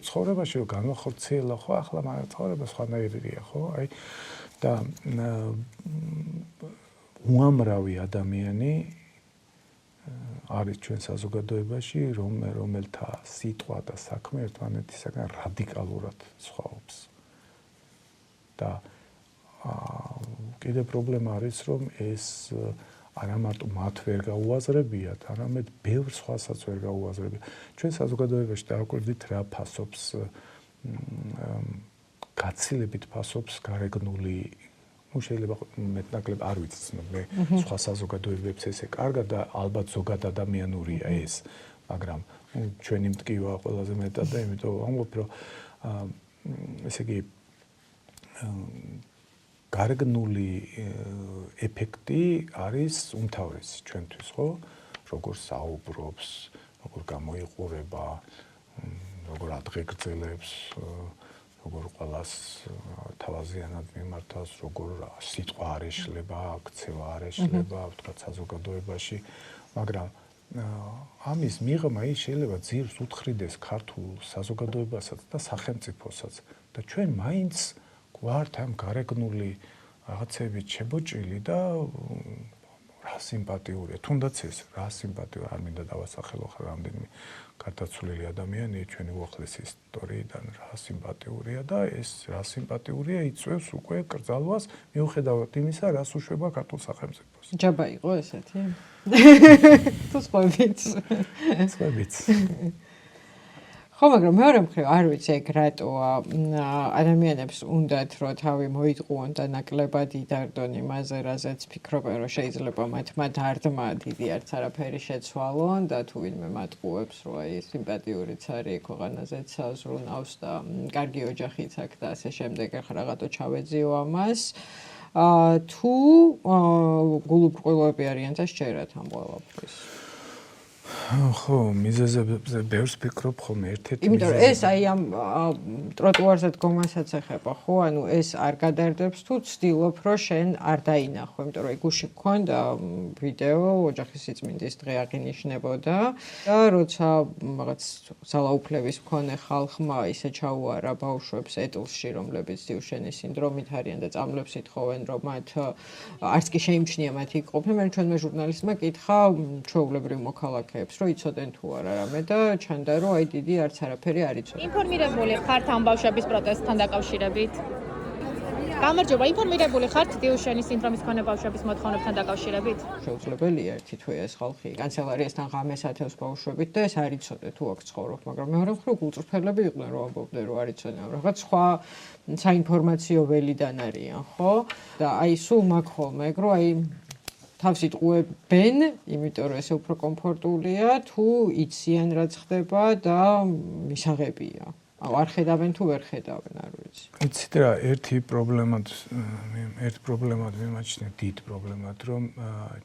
ცხოვრებაში რომ განვახორციელა, ხო ახლა მაგრამ ცხოვრება სხვანაირია, ხო? აი და უამრავი ადამიანი არის ჩვენ საზოგადოებაში, რომელთა სიტყვა და საქმე ერთმანეთისაგან რადიკალურად სხვაობს. და კიდე პრობლემა არის, რომ ეს არა მარტო მათ ვერ გაუაზრებიათ, არამედ ბევრ სხვასაც ვერ გაუაზრებიათ. ჩვენ საზოგადოებაში დააკვირდით რა ფასობს გაცილებით ფასობს გარეგნული შეიძლება მეტნაკლებ არ ვიცი, მე სხვა საზოგადოებებს ესე კარგად და ალბათ ზოგად ადამიანურია ეს, მაგრამ ჩვენი მტკივა ყველაზე მეტად და იმიტომ ვამბობ, რომ ესე იგი გარეგნული ეფექტი არის უმთავრესი ჩვენთვის, ხო? როგორ საუბრობს, როგორ გამოიყურება, როგორ ადღეგრძელებს, როგორ ყველას თავაზიანად მიმართავს, როგორ სიტყვა არ ეშლება, ქცევა არ ეშლება, ვთქვათ საზოგადოებაში, მაგრამ ამის მიღმა ის შეიძლება ძირს უთხრიდეს ქართულ საზოგადოებასაც და სახელმწიფოსაც და ჩვენ მაინც გვართ ამ გარეგნული რაღაცებით შებოჭილი და რა სიმპათიურია, თუნდაც ეს რა სიმპათიურია, არ მინდა დავასახელო ხარ რამდენიმე გარდაცვლილი ადამიანი ჩვენი უახლესი ისტორიიდან რა სიმპათიურია და ეს რა სიმპათიურია იწვევს უკვე კრძალვას მიუხედავად იმისა, რას უშვება ქართულ სახელმწიფოს. ჯაბა იყო ესეთი? თუ სხვაებიც. სხვაებიც. ხო, მაგრამ მეორე მხრივ არ ვიცი ეგ რატოა ადამიანებს უნდათ რომ თავი მოიტყუონ და ნაკლებად იდარდონ იმაზე, რაზეც ფიქრობენ რომ შეიძლება მათ დარდმა დიდი არც არაფერი შეცვალონ და თუ ვინმე მატყუებს რომ აი სიმპათიურიც არის ქვეყანაზეც ზრუნავს და კარგი ოჯახიც აქვს და ასე შემდეგ, ახლა რაღაცა ჩავეძიო ამას. თუ გულუბრყვილოები არიან და სჯერათ ამ ყველაფრის. ხო, მიზეზებზე ბევრს ფიქრობ ხოლმე ერთ-ერთი იმიტომ რომ ეს აი ამ ტროტუარზე დგომასაც ეხება, ხო? ანუ ეს არ გადარდებს თუ ცდილობ რომ შენ არ დაინახო, იმიტომ რომ გუში გქონდა ვიდეო ოჯახის სიწმინდის დღე აღინიშნებოდა და როცა რაღაც ძალაუფლების მქონე ხალხმა ისე ჩაუარა ბავშვებს ეტლში, რომლებიც დიუშენის სინდრომით არიან და წამლებს ითხოვენ რომ მათ არც კი შეიმჩნია მათ იქ ყოფნა, მაგრამ ჩვენმა ჟურნალისტმა კითხა ჩვეულებრივ მოქალაქეებს რომ იცოდნენ თუ არა რამე და ჩანდა რომ აი დიდი არც არაფერი არ იცოდნენ. ინფორმირებული ხართ ამ ბავშვების პროტესტთან დაკავშირებით? გამარჯობა, ინფორმირებული ხართ დიუშენის სინდრომის მქონე ბავშვების მოთხოვნებთან დაკავშირებით? შეუძლებელია ერთი თვე ეს ხალხი კანცელარიასთან ღამეს ათევს ბავშვებით და ეს არ იცოდე თუ აქ ცხოვრობ, მაგრამ მეორე მხრივ გულწრფელები იყვნენ რომ ამბობდნენ რომ არ იცოდნენ, რაღაც სხვა საინფორმაციო ველიდან არიან, ხო? და აი სულ მაგ ხოლმე ეგ რომ აი თავს იტყუებენ, იმიტომ რომ ესე უფრო კომფორტულია, თუ იციან რაც ხდება და მისაღებია. არ ხედავენ თუ ვერ ხედავენ, არ ვიცი. იცით რა, ერთი პრობლემად მიმაჩნია, დიდ პრობლემად, რომ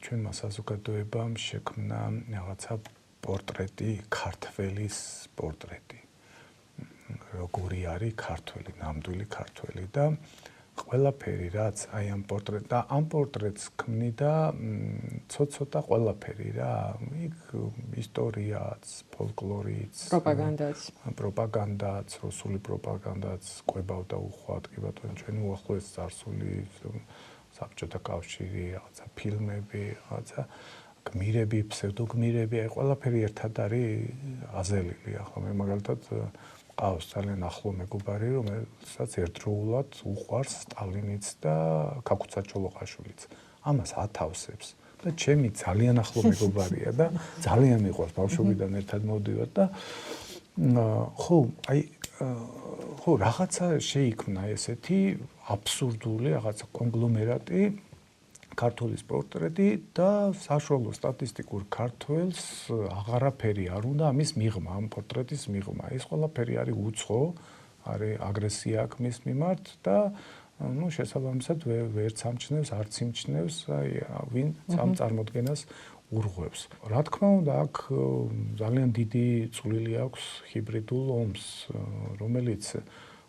ჩვენმა საზოგადოებამ შექმნა რაღაცა პორტრეტი, ქართველის პორტრეტი. როგორი არის ქართველი, ნამდვილი ქართველი და ყველაფერი რაც აი ამ პორტრეტს ქმნიდა ცოტა ყველაფერი რა, იქ ისტორიაც, ფოლკლორიც, პროპაგანდაც, რუსული პროპაგანდაც ყვებავდა უხვად, კი ბატონო, ჩვენი უახლოესი წარსული საბჭოთა კავშირი, რაღაცა ფილმები, რაღაცა გმირები, ფსევდოგმირები, აი ყველაფერი ერთად არის აზელილი. ახლა მე მაგალითად ყავს ძალიან ახლო მეგობარი, რომელსაც ერთდროულად უყვარს სტალინიც და ქაქუცა ჩოლოყაშვილიც. ამას ათავსებს და ჩემი ძალიან ახლო მეგობარია და ძალიან მიყვარს, ბავშვობიდან ერთად მოვდივართ და ხო, რაღაცა შეიქმნა ესეთი აბსურდული რაღაცა კონგლომერატი ქართულის პორტრეტი და საშუალო სტატისტიკურ ქართველს აღარაფერი არ უნდა ამის მიღმა, ამ პორტრეტის მიღმა. ეს ყველაფერი არის უცხო, არის აგრესია აქვს მის მიმართ და ну შესაბამისად ვერც ამჩნევს, არც იმჩნევს, აი ვინ ამ წარმოდგენას ურღვევს. რა თქმა უნდა, აქ ძალიან დიდი წვლილი აქვს ჰიბრიდულ ომს, რომელიც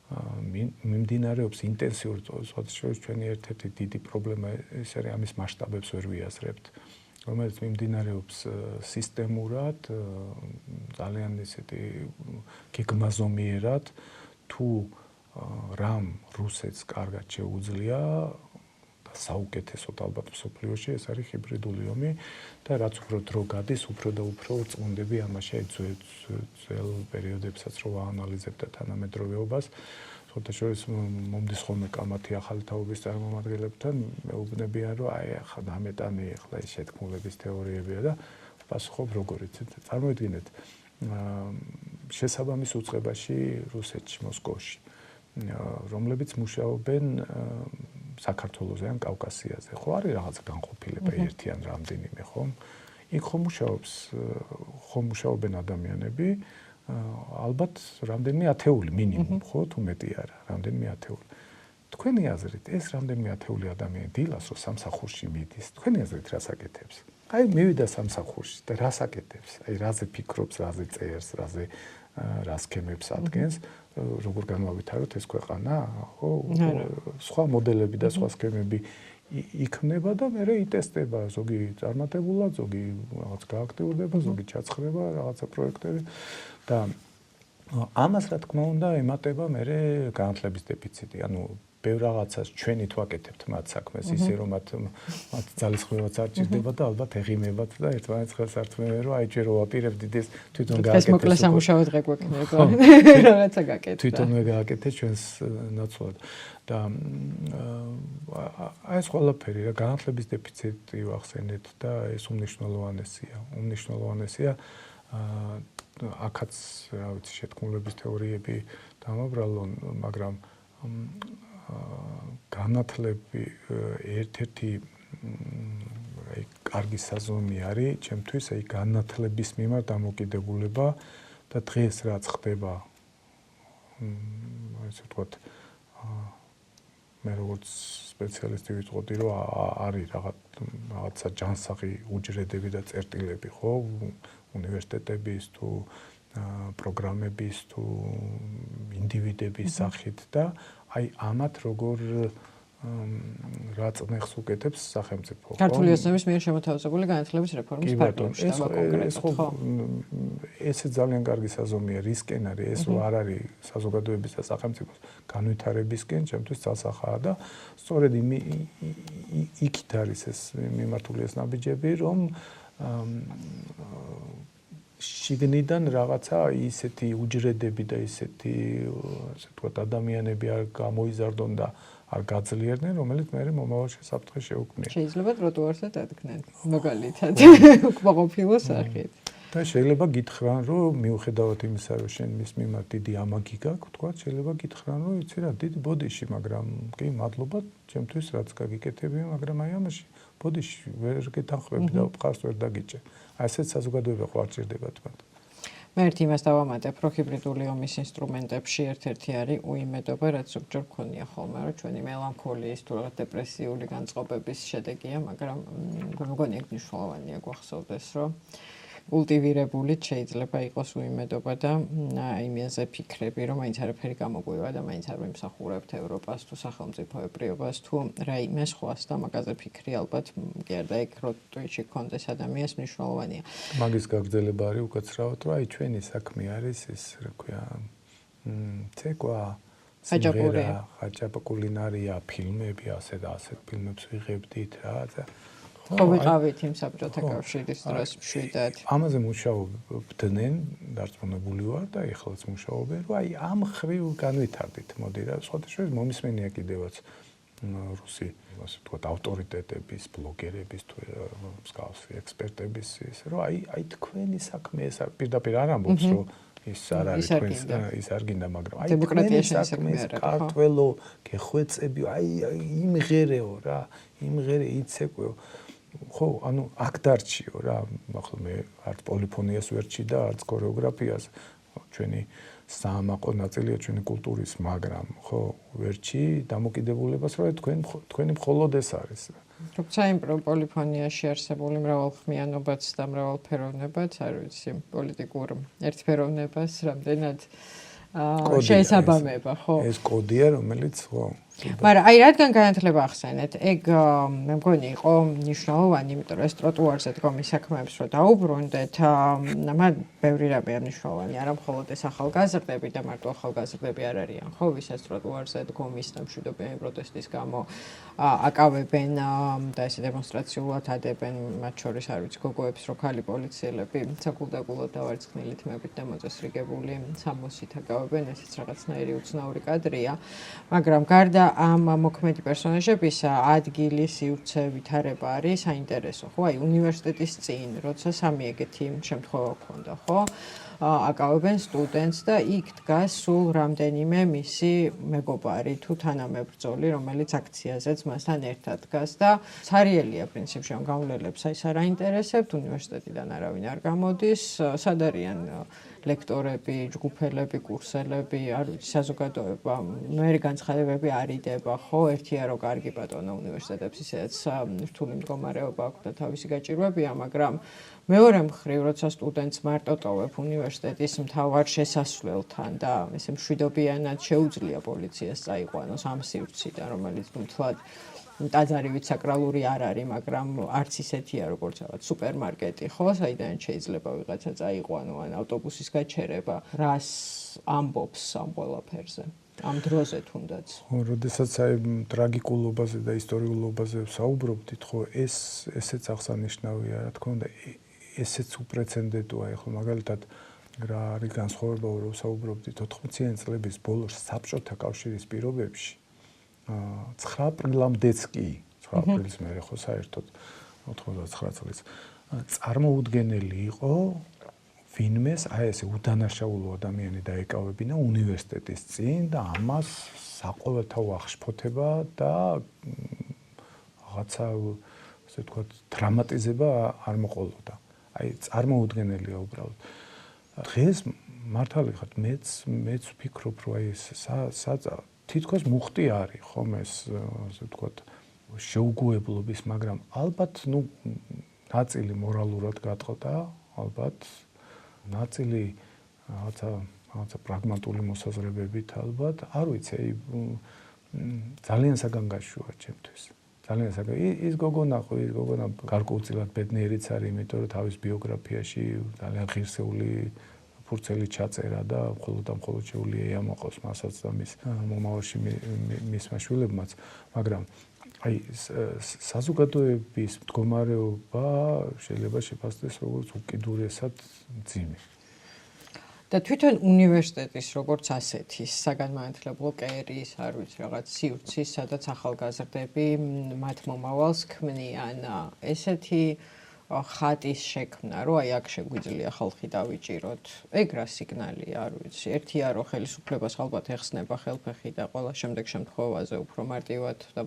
მიმდინარეობს ინტენსიურად, შესაძლოა ჩვენი ერთ-ერთი დიდი პრობლემა ეს არის ამის მასშტაბებს ვერ ვიაზრებთ, რომელიც მიმდინარეობს სისტემურად, ძალიან ისეთი გეგმაზომიერად, თუ რამ რუსეთს კარგად შეუძლია და საუკეთესოდ ალბათ მსოფლიოში ეს არის ჰიბრიდული ომი და რაც უფრო დრო გადის, უფრო და უფრო წმუნდები ამაში ძველ პერიოდებსაც რო ვაანალიზებ და თანამედროვეობას, შესაძლოა მომდის ხოლმე კამათი ახალი თაობის წარმომადგენლებთან, მეუბნებიან, რომ აი ახლა ამეტანი ახლა ეს შეთქმულების თეორიებია და პასუხობ როგორიც. წარმოიდგინეთ, შესაბამის უწყებაში რუსეთში, მოსკოვში, რომლებიც მუშაობენ საქართველოზე ან კავკასიაზე, ხო არის რაღაც განყოფილება ერთი ან რამდენიმე, ხო? იქ ხომ მუშაობენ ადამიანები, ალბათ რამდენიმე ათეული მინიმუმ, ხო, თუ მეტი არა, რამდენიმე ათეული. თქვენი აზრით, ეს რამდენიმე ათეული ადამიანი დილას რო სამსახურში მიდის, თქვენი აზრით რას აკეთებს? აი მივიდა სამსახურში და რას აკეთებს? აი რაზე ფიქრობს, რაზე წერს, რას ქემებს ადგენს, როგორ განვავითაროთ ეს ქვეყანა, ხო? სხვა მოდელები და სხვა სქემები იქმნება და მე იტესტება, ზოგი წარმატებულად, ზოგი რაღაც გააქტიურდება, ზოგი ჩაცხრება რაღაცა პროექტები და ამას რა თქმა უნდა ემატება მე განათლების დეფიციტი, ანუ ბევრ რაღაცას ჩვენით ვაკეთებთ მათ საქმეს, ისე რომ მათ ძალისხმევაც არ ჭირდება და ალბათ ეღიმებათ და ერთმანეთს ხელს არ თმევენ, რომ აი ჯერ ვაპირებთ ეს თვითონ გააკეთეს. ეს მოკლე სამუშაო დღე გვექნება. რაღაცა გაკეთდა. თვითონვე გააკეთეს ჩვენს ნაცვლად. და აი ეს ყველაფერი რა განათლების დეფიციტი ვახსენეთ და ეს უმნიშვნელოვანესია. აქაც რა ვიცი შეთქმულების თეორიები დამაბრალონ, მაგრამ განათლები ერთ-ერთი აი კარგი საზომი არის ჩემთვის აი განათლების მიმართ დამოკიდებულება და დღეს რაც ხდება ასე ვთქვათ მე როგორც სპეციალისტი ვიტყოდი რომ არის რაღაცა ჯანსაღი უჯრედები და წერტილები ხო უნივერსიტეტების თუ პროგრამების თუ ინდივიდების სახით და აი ამათ როგორ რა წნეხს უკეთებს სახელმწიფო. ქართული ოცნების მიერ შემოთავაზებული განათლების რეფორმის ფარგლებში და კონკრეტულად. ეს ძალიან კარგი საზომია, რისკენ არის, ეს არ არის საზოგადოების და სახელმწიფოს განვითარებისკენ, ჩემთვის წასახაა და სწორედ იქით არის ეს მიმართული ეს ნაბიჯები, რომ შიგნიდან რაღაცა ისეთი უჯრედები და ისეთი ასე ვთქვათ ადამიანები არ გამოიზარდონ და არ გაძლიერდნენ, რომელიც მე მომავალში საფრთხე შეუქმნია. შეიძლება ტროტუარზე დადგნენ, მაგალითად, უკმაყოფილო სახით. და შეიძლება გითხრან, რომ მიუხედავად იმისა, რომ შენ მის მიმართ დიდი ამაგი გაქვს, თქვა, შეიძლება გითხრან, რომ იცი რა, დიდი ბოდიში, მაგრამ კი, მადლობა, ჩემთვის რაც გაგიკეთებია, მაგრამ აი ამაში ბოდიში ვერ გეთანხმები და მხარს ვერ დაგიჭე. აი ესეც საზოგადოება ხო არ ჭირდება თქვათ. მე ერთ იმას დავამატებ, რომ ჰიბრიდული ომის ინსტრუმენტებში ერთ-ერთი არის უიმედობა, რაც ზოგჯერ გქონია ხოლმე, რომ ჩვენი მელანქოლიის თუ რაღაც დეპრესიული განწყობების შედეგია, მაგრამ მგონი ეგ მნიშვნელოვანია გვახსოვდეს, რომ კულტივირებული შეიძლება იყოს უიმედობა და იმაზე ფიქრები, რომ მაინც არაფერი გამოგვივა და მაინც არ ვიმსახურებთ ევროპას თუ სახელმწიფოებრიობას თუ რაიმე სხვას და მაგაზე ფიქრი ალბათ კი არა და ეგ როტუიში კონდეს ადამიანს მნიშვნელოვანია. მაგის გაგრძელება არის უკაცრავად, რომ აი ჩვენი საქმე არის ეს, რა ქვია, ცეკვა, ხაჭაპური კულინარია, ფილმები, ასე და ასე ფილმებს ვიღებდით რა და ხო ვიყავით იმ საბჭოთა კავშირის დროს მშვიდად. ამაზე მუშაობდნენ, დარწმუნებული ვარ და ეხლაც მუშაობენ, რომ აი ამ ხრივ განვითარდით, მოდი რა, სხვადასხვა მომისმენია კიდევაც რუსი, ასე ვთქვათ, ავტორიტეტების, ბლოგერების თუ მსგავსი ექსპერტების ის, რომ აი თქვენი საქმე ეს პირდაპირ არ ამბობს, რომ ის არ არის თქვენს ის არ გინდა, მაგრამ აი თქვენი საქმე ქართველო, გეხვეწები, აი იმღერეო რა, იმღერე იცეკვეო. ხო, ანუ აქ დარჩიო რა, ახლა მე არც პოლიფონიას ვერ ჩი და არც ქორეოგრაფიას, ჩვენი საამაყო ნაწილია ჩვენი კულტურის, მაგრამ ხო, ვერჩი დამოკიდებულებას, რომ თქვენი მხოლოდ ეს არის. თუმცა იმ პოლიფონიაში არსებული მრავალხმიანობაც და მრავალფეროვნებაც, არ ვიცი, პოლიტიკურ ერთფეროვნებას რამდენად შეესაბამება, ხო? ეს კოდია, რომელიც ხო. მაგრამ აი რადგან განათლება ახსენეთ, ეგ მე მგონი იყო მნიშვნელოვანი, იმიტომ რომ ეს ტროტუარზე დგომის საქმეებს რო დაუბრუნდეთ, მან ბევრი რამეა მნიშვნელოვანი, არა მხოლოდ ეს ახალგაზრდები და მარტო ახალგაზრდები არ არიან, ხო, ვისაც ტროტუარზე დგომის და მშვიდობიანი პროტესტის გამო აკავებენ და ესე დემონსტრაციულად ადებენ, მათ შორის არ ვიცი, გოგოებს რო ქალი პოლიციელები საკულტაგულოდ დავარცხნილით მებით და მოწესრიგებული სამოსით აკავებენ, ესეც რაღაცნაირი უცნაური კადრია, მაგრამ გარდა ამ მოქმედი პერსონაჟებისა ადგილი სივრცე ვითარება არის საინტერესო, ხო? აი უნივერსიტეტის წინ, როცა სამი ეგეთი შემთხვევა ქონდა, ხო? აკავებენ სტუდენტს და იქ დგას სულ რამდენიმე მისი მეგობარი თუ თანამებრძოლი, რომელიც აქციაზეც მასთან ერთად დგას და ცარიელია პრინციპში ამ გავლელებს აი არ აინტერესებთ, უნივერსიტეტიდან არავინ არ გამოდის, სად არიან ლექტორები, ჯგუფელები, კურსელები, არ ვიცი, საზოგადოება, მერი განცხადებები არ იდება, ხო, ერთია რომ კარგი ბატონო უნივერსიტეტებს ისედაც რთული მდგომარეობა აქვს და თავისი გაჭირვებია, მაგრამ მეორე მხრივ, როცა სტუდენტს მარტო ტოვებ უნივერსიტეტის მთავარ შესასვლელთან და ესე მშვიდობიანად შეუძლია პოლიციას წაიყვანოს ამ სივრციდან, რომელიც თუმცა ტაძარი საკრალური არ არის, მაგრამ არც ისეთია, როგორც რაღაც სუპერმარკეტი, ხო, საიდან შეიძლება ვიღაცა წაიყვანო ან ავტობუსის გაჩერება, რას ამბობს ამ ყველაფერზე. ამ დროზე თუნდაც. როდესაც აი ტრაგიკულობაზე და ისტორიულობაზე ვსაუბრობდით, ხო, ესეც აღსანიშნავია, რა თქმა უნდა, ესეც უპრეცედენტოა, ახლა მაგალითად რა არის განსხვავება, რომ ვსაუბრობდით 80-იანი წლების ბოლოს საბჭოთა კავშირის პირობებში 9 აპრილამდეც კი 9 აპრილის მერე ხო საერთოდ 99 წლის წარმოუდგენელი იყო ვინმეს აი ესე უდანაშაულო ადამიანი დაეკავებინა უნივერსიტეტის წინ და ამას საყოველთაო აღშფოთება და რაღაცა ასე ვთქვათ დრამატიზება არ მოყოლოდა. აი წარმოუდგენელია უბრალოდ. დღეს მართალი ხარ, მეც ვფიქრობ, რომ აი თითქოს მუხტი არის ხომ ეს ასე ვთქვათ შეუგუებლობის, მაგრამ ალბათ ნუ ნაწილი მორალურად გატყდა, ალბათ ნაწილი რაღაცა პრაგმატული მოსაზრებებით ალბათ, არ ვიცი, აი ძალიან საგანგაშოა ჩემთვის. ძალიან ის გოგონა გარკვეულწილად ბედნიერიც არის, იმიტომ რომ თავის ბიოგრაფიაში ძალიან ღირსეული ფურცელი ჩაწერა და მხოლოდ შეუძლია იამოყოს მასაც და მის მომავალში მისმა შვილებმაც, მაგრამ აი საზოგადოების მდგომარეობა შეიძლება შეფასდეს როგორც უკიდურესად მძიმე. და თვითონ უნივერსიტეტის როგორც ასეთის საგანმანათლებლო კერის, არ ვიცი, რაღაც სივრცის, სადაც ახალგაზრდები მათ მომავალს ქმნიან, ესეთი ხატის შექმნა, რომ აი აქ შეგვიძლია ხალხი დავიჭიროთ. ეგ რა სიგნალია, არ ვიცი. ერთია რომ ხელისუფლებას ალბათ ეხსნება ხელფეხი და ყველა შემდეგ შემთხვევაზე უფრო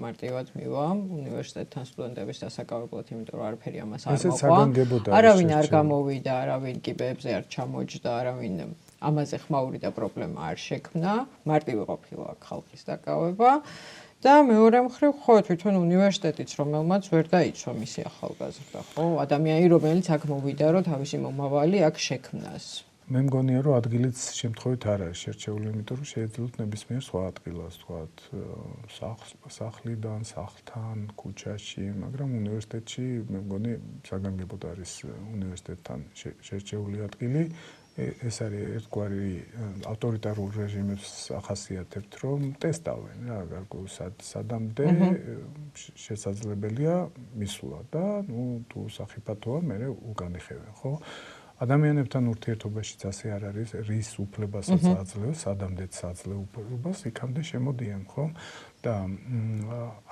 მარტივად მივა უნივერსიტეტთან სტუდენტების დასაკავებლად, იმიტომ რომ არაფერი ამას არ მოყვა. არავინ არ გამოვიდა, არავინ კიბეებზე არ ჩამოჯდა, არავინ ამაზე ხმაური და პრობლემა არ შექმნა. მარტივი ყოფილა აქ ხალხის დაკავება. და მეორე მხრივ ხო თვითონ უნივერსიტეტიც რომელმაც ვერ დაიცვა მისი ახალგაზრდა, ხო, ადამიანი რომელიც აქ მოვიდა, რომ თავისი მომავალი აქ შექმნას. მე მგონია, რომ ადგილიც შემთხვევით არ არის შერჩეული, იმიტომ რომ შეეძლოთ ნებისმიერ სხვა ადგილას, თქვათ, სახლიდან, სახლთან, ქუჩაში, მაგრამ უნივერსიტეტში მე მგონი საგანგებოდ არის უნივერსიტეტთან შერჩეული ადგილი. ეს არის ერთგვარი ავტორიტარულ რეჟიმებს ახასიათებთ, რომ ტესტავენ რა, გარკვეულ სადამდე შესაძლებელია მისვლა და ნუ თუ სახიფათოა, მერე უგანიხევენ, ხო? ადამიანებთან ურთიერთობაშიც ასე არ არის, რის უფლებასაც აძლევს, სადამდეც აძლევ უფლებას, იქამდე შემოდიან, ხო? და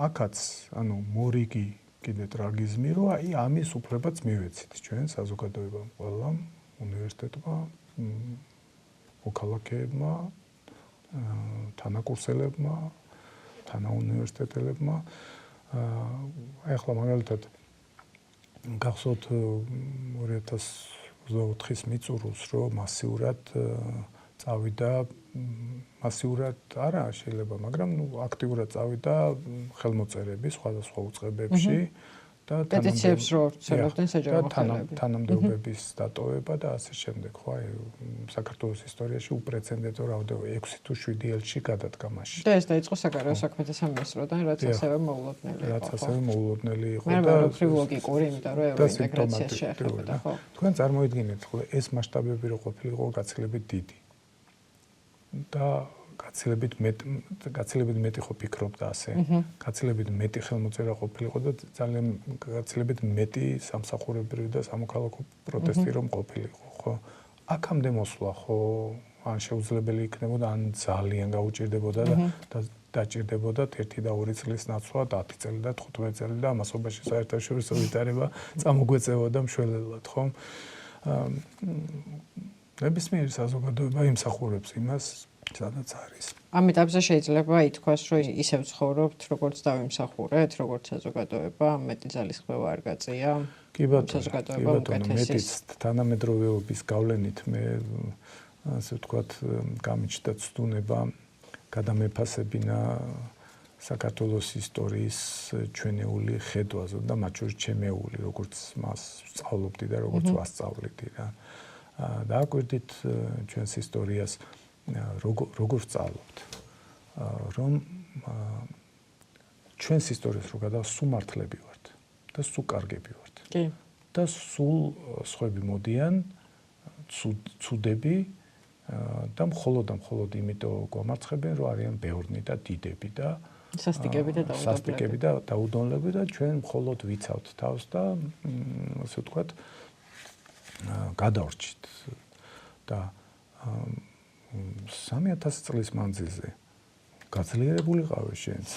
აქაც, ანუ მორიგი კიდე ტრაგიზმი, რომ აი ამის უფლებაც მივეცით ჩვენ საზოგადოებამ ყველამ უნივერსიტეტმა, მოქალაქეებმა, თანაკურსელებმა, თანაუნივერსიტეტელებმა. ახლა მაგალითად გახსოვთ 2024-ის მიწურულს, რომ მასიურად წავიდა მასიურად არა შეიძლება, მაგრამ აქტიურად წავიდა ხელმოწერები სხვადასხვა უწყებებში და პეტიციებს რო ვრცელებდნენ საჯარო ხელები. თანამდებობების დატოვება და ასე შემდეგ, ხო, აი საქართველოს ისტორიაში უპრეცედენტო რაოდენობა 6 თუ 7 ელჩი გადადგა მასში. და ეს დაიწყო საგარეო საქმეთა სამინისტროდან, რაც ასევე მოულოდნელი იყო. რაც ასევე მოულოდნელი იყო და უფრო ლოგიკური, იმიტომ რომ ევროინტეგრაციას შეეხებოდა, ხო? თქვენ წარმოიდგინეთ, ხო, ეს მასშტაბები რო ყოფილიყო გაცილებით დიდი. და გაცილებით მეტი ხო ფიქრობდა ასე. გაცილებით მეტი ხელმოწერა ყოფილიყო და ძალიან გაცილებით მეტი სამსახურებრივი და სამოქალაქო პროტესტი რომ ყოფილიყო, ხო? აქამდე მოსვლა ხო ან შეუძლებელი იქნებოდა, ან ძალიან გაუჭირდებოდა და დაჭირდებოდათ 1 და 2 წლის ნაცვლა 10 წელი და 15 წელი და ამასობაში საერთაშორისო ვითარება წამოგვეწევოდა მშველელად, ხო? ნებისმიერი საზოგადოება იმსახურებს იმას, სადაც არის. ამ ეტაპზე შეიძლება ითქვას, რომ ისევ ცხოვრობთ, როგორც დავიმსახურეთ, როგორც საზოგადოება, მეტი ძალისხმევა არ გაწია. კი ბატონო, საზოგადოება მეტიც თანამედროვეობის გავლენით მე ასე ვთქვათ, გამიჩნდა ცდუნება გადამეფასებინა საქართველოს ისტორიის ჩვენეული ხედვაზე და მათ შორის ჩემეული, როგორც მას სწავლობდი და როგორც ვასწავლედი რა. დააკვირდით ჩვენს ისტორიას როგორ სწავლობთ, რომ ჩვენს ისტორიას რო გადასუმართლები ვართ და სულ კარგები ვართ. კი. და სულ სხვები მოდიან, ცუდები და მხოლოდ იმიტომ გვამარცხებენ, რომ არიან ბევრნი და დიდები და სასტიკები და დაუდონლები და ჩვენ მხოლოდ ვიცავთ თავს და ასე ვთქვათ გადავრჩით და 3000 წლის მანძილზე გაძლიერებული ყავი შენც.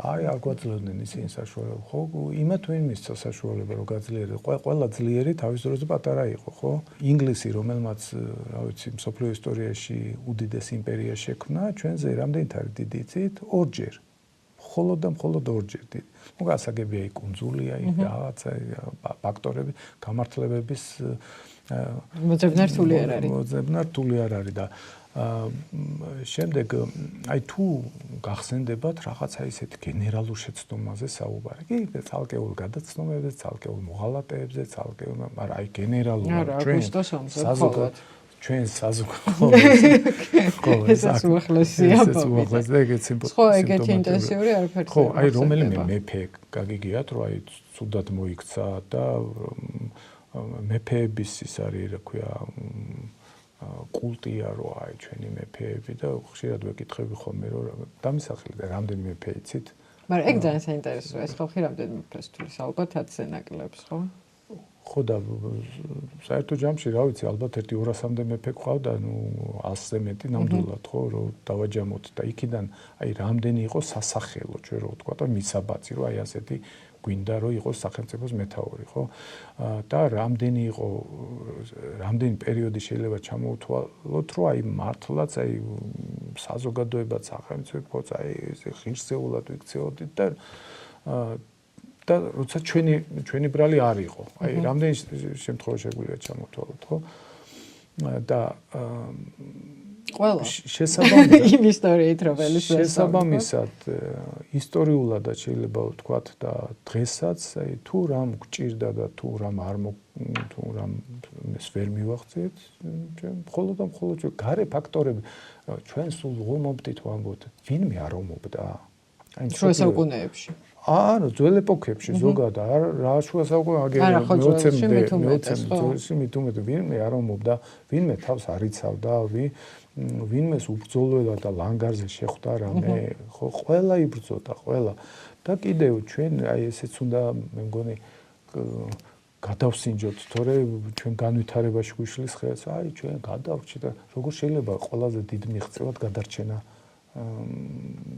აი არ გვაძლევდნენ ისინი საშუალება, ხო? იმათ ვინ მისცა საშუალება რომ გაძლიერდეს. ყველა ძლიერი თავის დროზე პატარა იყო, ხო? ინგლისი, რომელმაც, რა ვიცი, მსოფლიო ისტორიაში უდიდეს იმპერია შექმნა, ჩვენზე რამდენით არის დიდი იცით? 2-ჯერ. მხოლოდ 2-ჯერ დიდი. ну გასაგებია იქ კუნძულია, იქ რაღაცა ფაქტორები, გამართლებების მოძებნართული არ არის. მოძებნართული არ არის და შემდეგ აი თუ გახსენდებათ რაღაცა ისეთ გენერალურ შეცდომაზე საუბარი. კი, ცალკეულ გადაცნობებზე, ცალკეულ მოღალატეებზე, ცალკეულ, მაგრამ აი გენერალურად ჩვენ საზოგადოებრივ ეს უახლესია. და ეგეც ხო, ეგეთი ინტენსიური არაფერი. ხო, აი რომელიმე მეფე გაგიგიათ, რომ აი ცუდად მოიქცა და მეფეების ის არის, რა ქვია, კულტია რო აი ჩვენი მეფეები და ხშირად ვეკითხები ხოლმე რომ დამისახილეთ რამდენი მეფე იცით? მაგრამ ეგ ძალიან საინტერესოა, ეს ხალხი რამდენი მეფეს თulis ალბათ 10-ზე ნაკლებს, ხო? ხო და საერთო ჯამში რა ვიცი, ალბათ 1-200-მდე მეფე ყავდა, ну 100-ზე მეტი ნამდვილად, ხო, რომ დავაჯამოთ და იქიდან აი რამდენი იყო სასახელო, ჩვენ რო ვთქვა და მისაბაძი, რომ აი ასეთი გვინდა რომ იყოს სახელმწიფოს მეთაური, ხო? და რამდენი პერიოდი შეიძლება ჩამოუთვალოთ, რომ აი მართლაც აი საზოგადოებაც სახელმწიფოც აი ღირსეულად ვიქცეოდით და როცა ჩვენი ბრალი არ იყო. აი რამდენი შემთხვევა შეგვიძლია ჩამოთვალოთ, ხო? და ყველა შესაბამისად იმ ისტორიით რომელიც შესაბამისად ისტორიულადაც შეიძლება ვთქვათ და დღესაც აი თუ რამ გჭირდა და თუ რამ ეს ვერ მივახციეთ ჩვენ მხოლოდ ჩვენ გარე ფაქტორები ჩვენ სულ ღვმობდით ვამბობთ ვინმე არ ომობდა აი შუა საუკუნეებში არა ძველ ეპოქებში ზოგადად რა შუა საუკუნეებში მე თუმეტ ვინმე არ ომობდა ვინმე თავს არ იცავდა ვინმეს უბრძოლველა და ლანგარზე შეხვდა რამე ხო ყველა იბრძოდა ყველა და კიდევ ჩვენ აი ესეც უნდა მე მგონი გადავსინჯოთ თორე ჩვენ განვითარებაში გვიშლის ხელს აი ჩვენ გადავრჩით და როგორ შეიძლება ყველაზე დიდ მიღწევად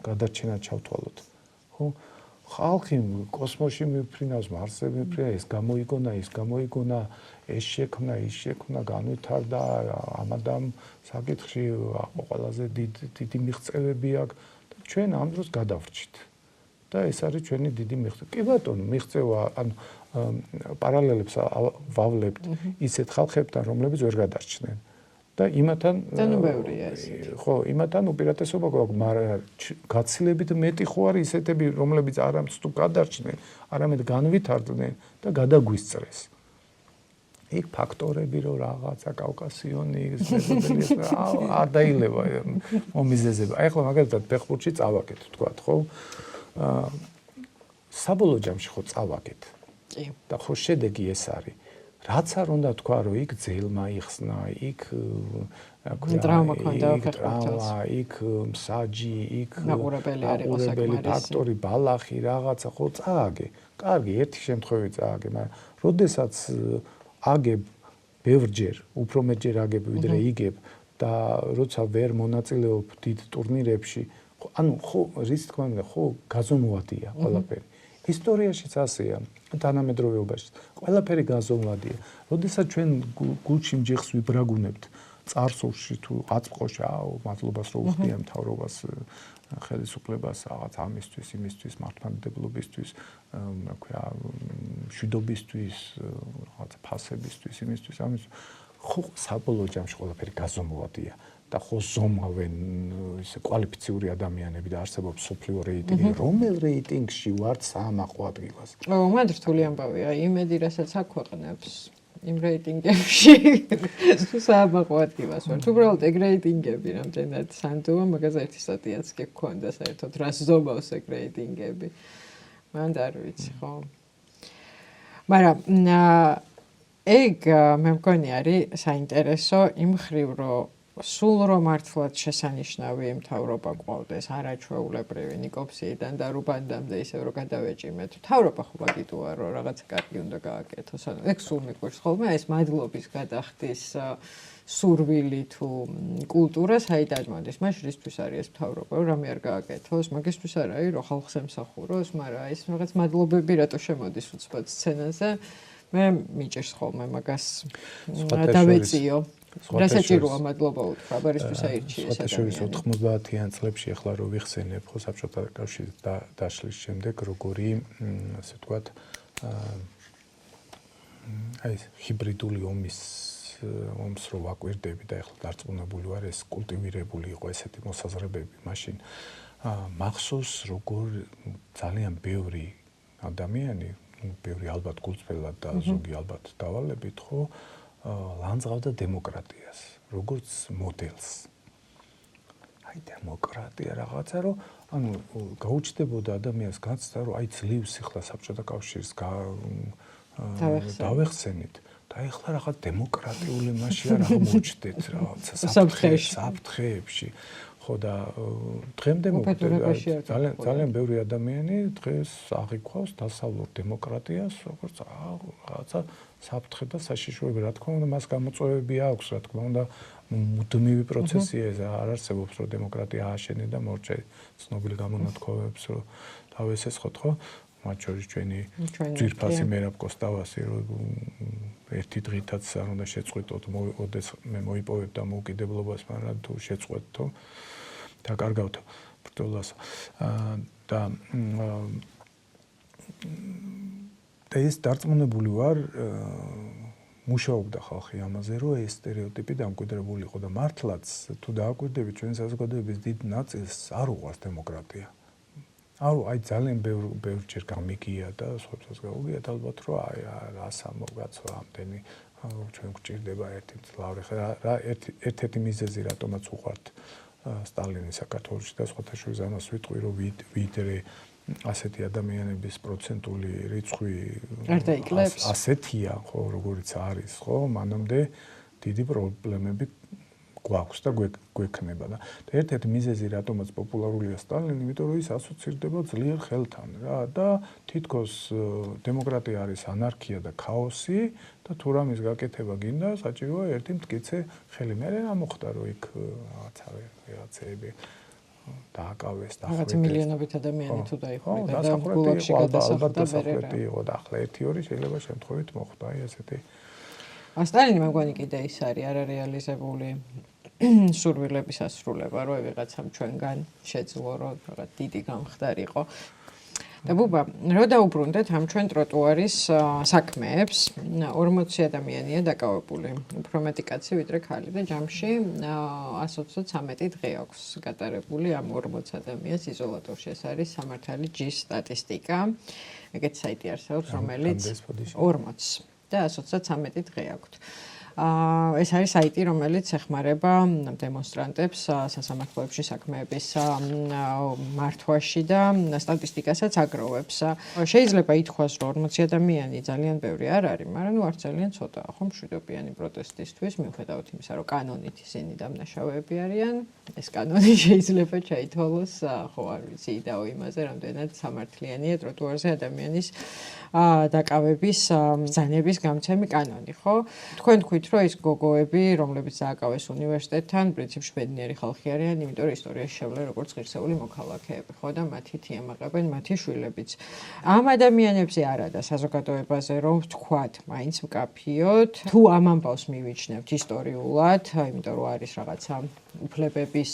გადარჩენა ჩავთვალოთ ხო ხალხი კოსმოსში მიფრინავს მარსზე მიფრინა ეს გამოიგონა ეს შექმნა განვითარდა ამადამ საკითხში ყველაზე დიდი მიღწევები აქვს და ჩვენ ამ დროს გადავრჩით და ეს არის ჩვენი დიდი მიღწევა კი ბატონო მიღწევა ან პარალელებს ვავლებთ ისეთ ხალხებთან რომლებიც ვერ გადარჩნენ და იმათან ხო, იმათან უპირატესობა გვაქვს, მაგრამ გაცილებით მეტი ხო არის ისეთები, რომლებიც არამც თუ გადარჩნენ, არამედ განვითარდნენ და გადაგვისწრეს. იქ ფაქტორები რო რაღაცა კავკასიონი არ დაილევა მომიზეზება. აი ახლა მაგალითად ფეხბურთში წავაგეთ, თქვათ, ხო? საბოლოო ჯამში ხო წავაგეთ. კი. და ხო შედეგი ეს არის. რაც არ უნდა თქვა, რომ იქ ძელმა იხსნა, იქ ტრაუმა ქონდა ფეხბურთელს. იქ მსაჯი, იქ აყურებელი ფაქტორი, ბალახი, რაღაცა ხო წააგე. კარგი, ერთი შემთხვევით წააგე, მაგრამ როდესაც აგებ ბევრჯერ, უფრო მეტჯერ აგებ ვიდრე იგებ და როცა ვერ მონაწილეობ დიდ ტურნირებში, ანუ ხო რის თქმა უნდა, ხო გაზომვადია ყველაფერი. ისტორიაშიც ასეა, თანამედროვეობაში. ყველაფერი გაზომვადია. როდესაც ჩვენ გულში მჯიხს ვიბრაგუნებთ წარსულში თუ აწმყოში, მადლობას რო ვხდია მთავრობას, ხელისუფლებას რაღაც ამისთვის, იმისთვის, მართლმადიდებლობისთვის, რა ქვია, მშვიდობისთვის, რაღაც ფასებისთვის, იმისთვის, ამისთვის. ხო საბოლოო ჯამში ყველაფერი გაზომვადია. და ხო ზომავენ ისე კვალიფიციური ადამიანები და არსებობს სოფლიო რეიტინგი, რომელ რეიტინგში ვართ საამაყო ადგილას. მან რთული ამბავია, იმედი რასაც აქვეყნებს იმ რეიტინგებში საამაყო ადგილას ვართ. უბრალოდ ეგ რეიტინგები რამდენად სანდოა, მაგაზე ერთი სტატიაც კი გქონდა საერთოდ, რას ზომავს ეგ რეიტინგები. მან არ ვიცი, ხო. მაგრამ ეგ მე მგონი არის საინტერესო იმ ხრივ, რომ სულ რომ მართლაც შესანიშნავი მთავრობა ყავდეს, არაჩვეულებრივი ნიკოფსიიდან და რუბანდამდე ისევ რომ გადავეჭიმეთ. მთავრობა ხო მაგიტოა, რომ რაღაცა კარგი უნდა გააკეთოს. ანუ ეგ სულ მიყვარს ხოლმე ეს მადლობის გადახდის სურვილი თუ კულტურა საიდან მოდის? მაშინ რისთვის არის ეს მთავრობა, რომ რამე არ გააკეთოს? მაგისთვის არ არის, რომ ხალხს ემსახუროს, მაგრამ ეს რაღაც მადლობები რატო შემოდის უცბად სცენაზე? მე მიჭერს ხოლმე მაგას დავეციო. რა საჭიროა მადლობა უთხრა, ბარისთვის აირჩიეს ადამიანს. 90-იან წლებში ახლა რო ვიხსენებ ხო საბჭოთა კავშირის დაშლის შემდეგ როგორი ასე ვთქვათ აი ჰიბრიდული ომს რო ვაკვირდები და ახლა დარწმუნებული ვარ ეს კულტივირებული იყო ესეთი მოსაზრებები მაშინ მახსოვს როგორ ძალიან ბევრი ადამიანი ბევრი ალბათ გულწრფელად და ზოგი ალბათ დავალებით ხო ლანძღავდა დემოკრატიას, როგორც მოდელს. აი დემოკრატია რაღაცა, რომ ანუ გაუჩნდებოდა ადამიანს განცდა, რომ აი ძლივს ახლა საბჭოთა კავშირს დავეხსენით. და ახლა რაღაც დემოკრატიული მასში არ აღმოჩნდეთ რაღაცა საფრთხეებში. ხო და დღემდე ძალიან ბევრი ადამიანი დღეს აღიქვავს დასავლურ დემოკრატიას, როგორც რაღაცა საფრთხე და საშიშროება, რა თქმა უნდა, მას გამოწვევები აქვს, რა თქმა უნდა, მუდმივი პროცესია ეს, არ არსებობს, რომ დემოკრატია ააშენე და მორჩე ცნობილი გამონათქვამებს, რომ დავესესხოთ, ხო? მათ შორის ჩვენი ძვირფასი მერაბ კოსტავასი, რომ ერთი დღითაც არ უნდა შეწყვიტოთ, ოდეს მე მოიპოვებ და მოუკიდებლობას, მაგრამ თუ შეწყვეტო, დაკარგავთ ბრძოლას. და ეს დარწმუნებული ვარ, მუშაობდა ხალხი ამაზე, რომ ეს სტერეოტიპი დამკვიდრებული იყო და მართლაც თუ დააკვირდებით ჩვენ საზოგადოების დიდ ნაწილს არ უყვარს დემოკრატია. აი ძალიან ბევრჯერ გამიგია და სხვებსაც გაუგიათ ალბათ, რომ აი რას ამოგაცვა ამდენი ჩვენ გვჭირდება ერთი მძლავრი რა ერთ-ერთი მიზეზი რატომაც უყვართ სტალინი საქართველოში და სხვათა შორის ამას ვიტყვი, რომ ვიდრე ასეთი ადამიანების პროცენტული რიცხვი ასეთია, ხო, როგორიც არის, ხო, მანამდე დიდი პრობლემები გვაქვს და გვექნება და ერთ-ერთი მიზეზი რატომაც პოპულარულია სტალინი, იმიტომ რომ ის ასოცირდება ძლიერ ხელთან რა და თითქოს დემოკრატია არის ანარქია და ქაოსი და თუ რამის გაკეთება გინდა, საჭიროა ერთი მტკიცე ხელი. მე რა მოხდა რომ იქ რაღაცეები დააკავეს და რაღაც მილიონობით ადამიანი თუ დაიხურა და გულაგში გადასახლდა იყო და ახლა 1-2 შეიძლება შემთხვევით მოხდა აი ესეთი. სტალინი მე მგონი კიდე ის არის არარეალიზებული სურვილების ასრულება, რომ ვიღაცამ ჩვენგან შეძლო, რომ რაღაც დიდი გამხდარიყო. და ბუბა, რო დაუბრუნდეთ ამ ჩვენ ტროტუარის საქმეებს, 40 ადამიანია დაკავებული, უფრო მეტი კაცი ვიდრე ქალი და ჯამში 123 დღე აქვს გატარებული ამ 40 ადამიანს იზოლატორში. ეს არის სამართალი ჯის სტატისტიკა. ეგეთი საიტი არსებობს, რომელიც 40 და 123 დღე აქვთ. ეს არის საიტი, რომელიც ეხმარება დემონსტრანტებს სასამართლოებში საქმეების მართვაში და სტატისტიკასაც აგროვებს. შეიძლება ითქვას, რომ 40 ადამიანი ძალიან ბევრი არ არის, მაგრამ არც ძალიან ცოტაა, ხო, მშვიდობიანი პროტესტისთვის, მიუხედავად იმისა, რომ კანონით ისინი დამნაშავეები არიან, ეს კანონი შეიძლება ჩაითვალოს, ხო, არ ვიცი, იდაო იმაზე, რამდენად სამართლიანია ტროტუარზე ადამიანის დაკავების ბრძანების გამცემი კანონი, ხო? თქვენ თქვით, რომ ის გოგოები, რომლებიც დააკავეს უნივერსიტეტთან, პრინციპში ბედნიერი ხალხი არიან, იმიტომ რომ ისტორიაში შევლენ როგორც ღირსეული მოქალაქეები, ხო და მათი თიამაყებენ მათი შვილებიც. ამ ადამიანებზე არა და საზოგადოებაზე რომ ვთქვათ, მაინც მკაფიოდ, თუ ამ ამბავს მივიჩნევთ ისტორიულად, იმიტომ რომ არის რაღაცა უფლებების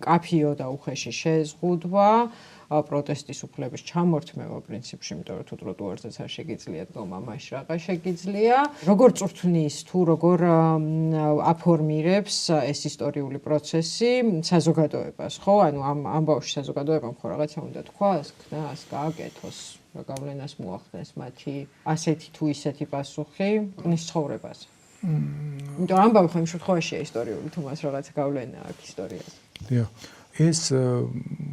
მკაფიო და უხეში შეზღუდვა, პროტესტის უფლების ჩამორთმევა პრინციპში, იმიტომ რომ თუ ტროტუარზეც არ შეგიძლია დგომა, მაშინ რა შეგიძლია. როგორ წვრთნის თუ როგორ აფორმირებს ეს ისტორიული პროცესი საზოგადოებას, ხო? ანუ ამ ბავშვი საზოგადოებამ ხო რაღაცა უნდა თქვას, ქნას, გააკეთოს, რა გავლენას მოახდენს მათი ასეთი თუ ისეთი პასუხი მის ცხოვრებაზე. იმიტომ რომ ამბავი ხო იმ შემთხვევაშია ისტორიული, თუ მას რაღაცა გავლენა აქვს ისტორიაზე. დიახ. ეს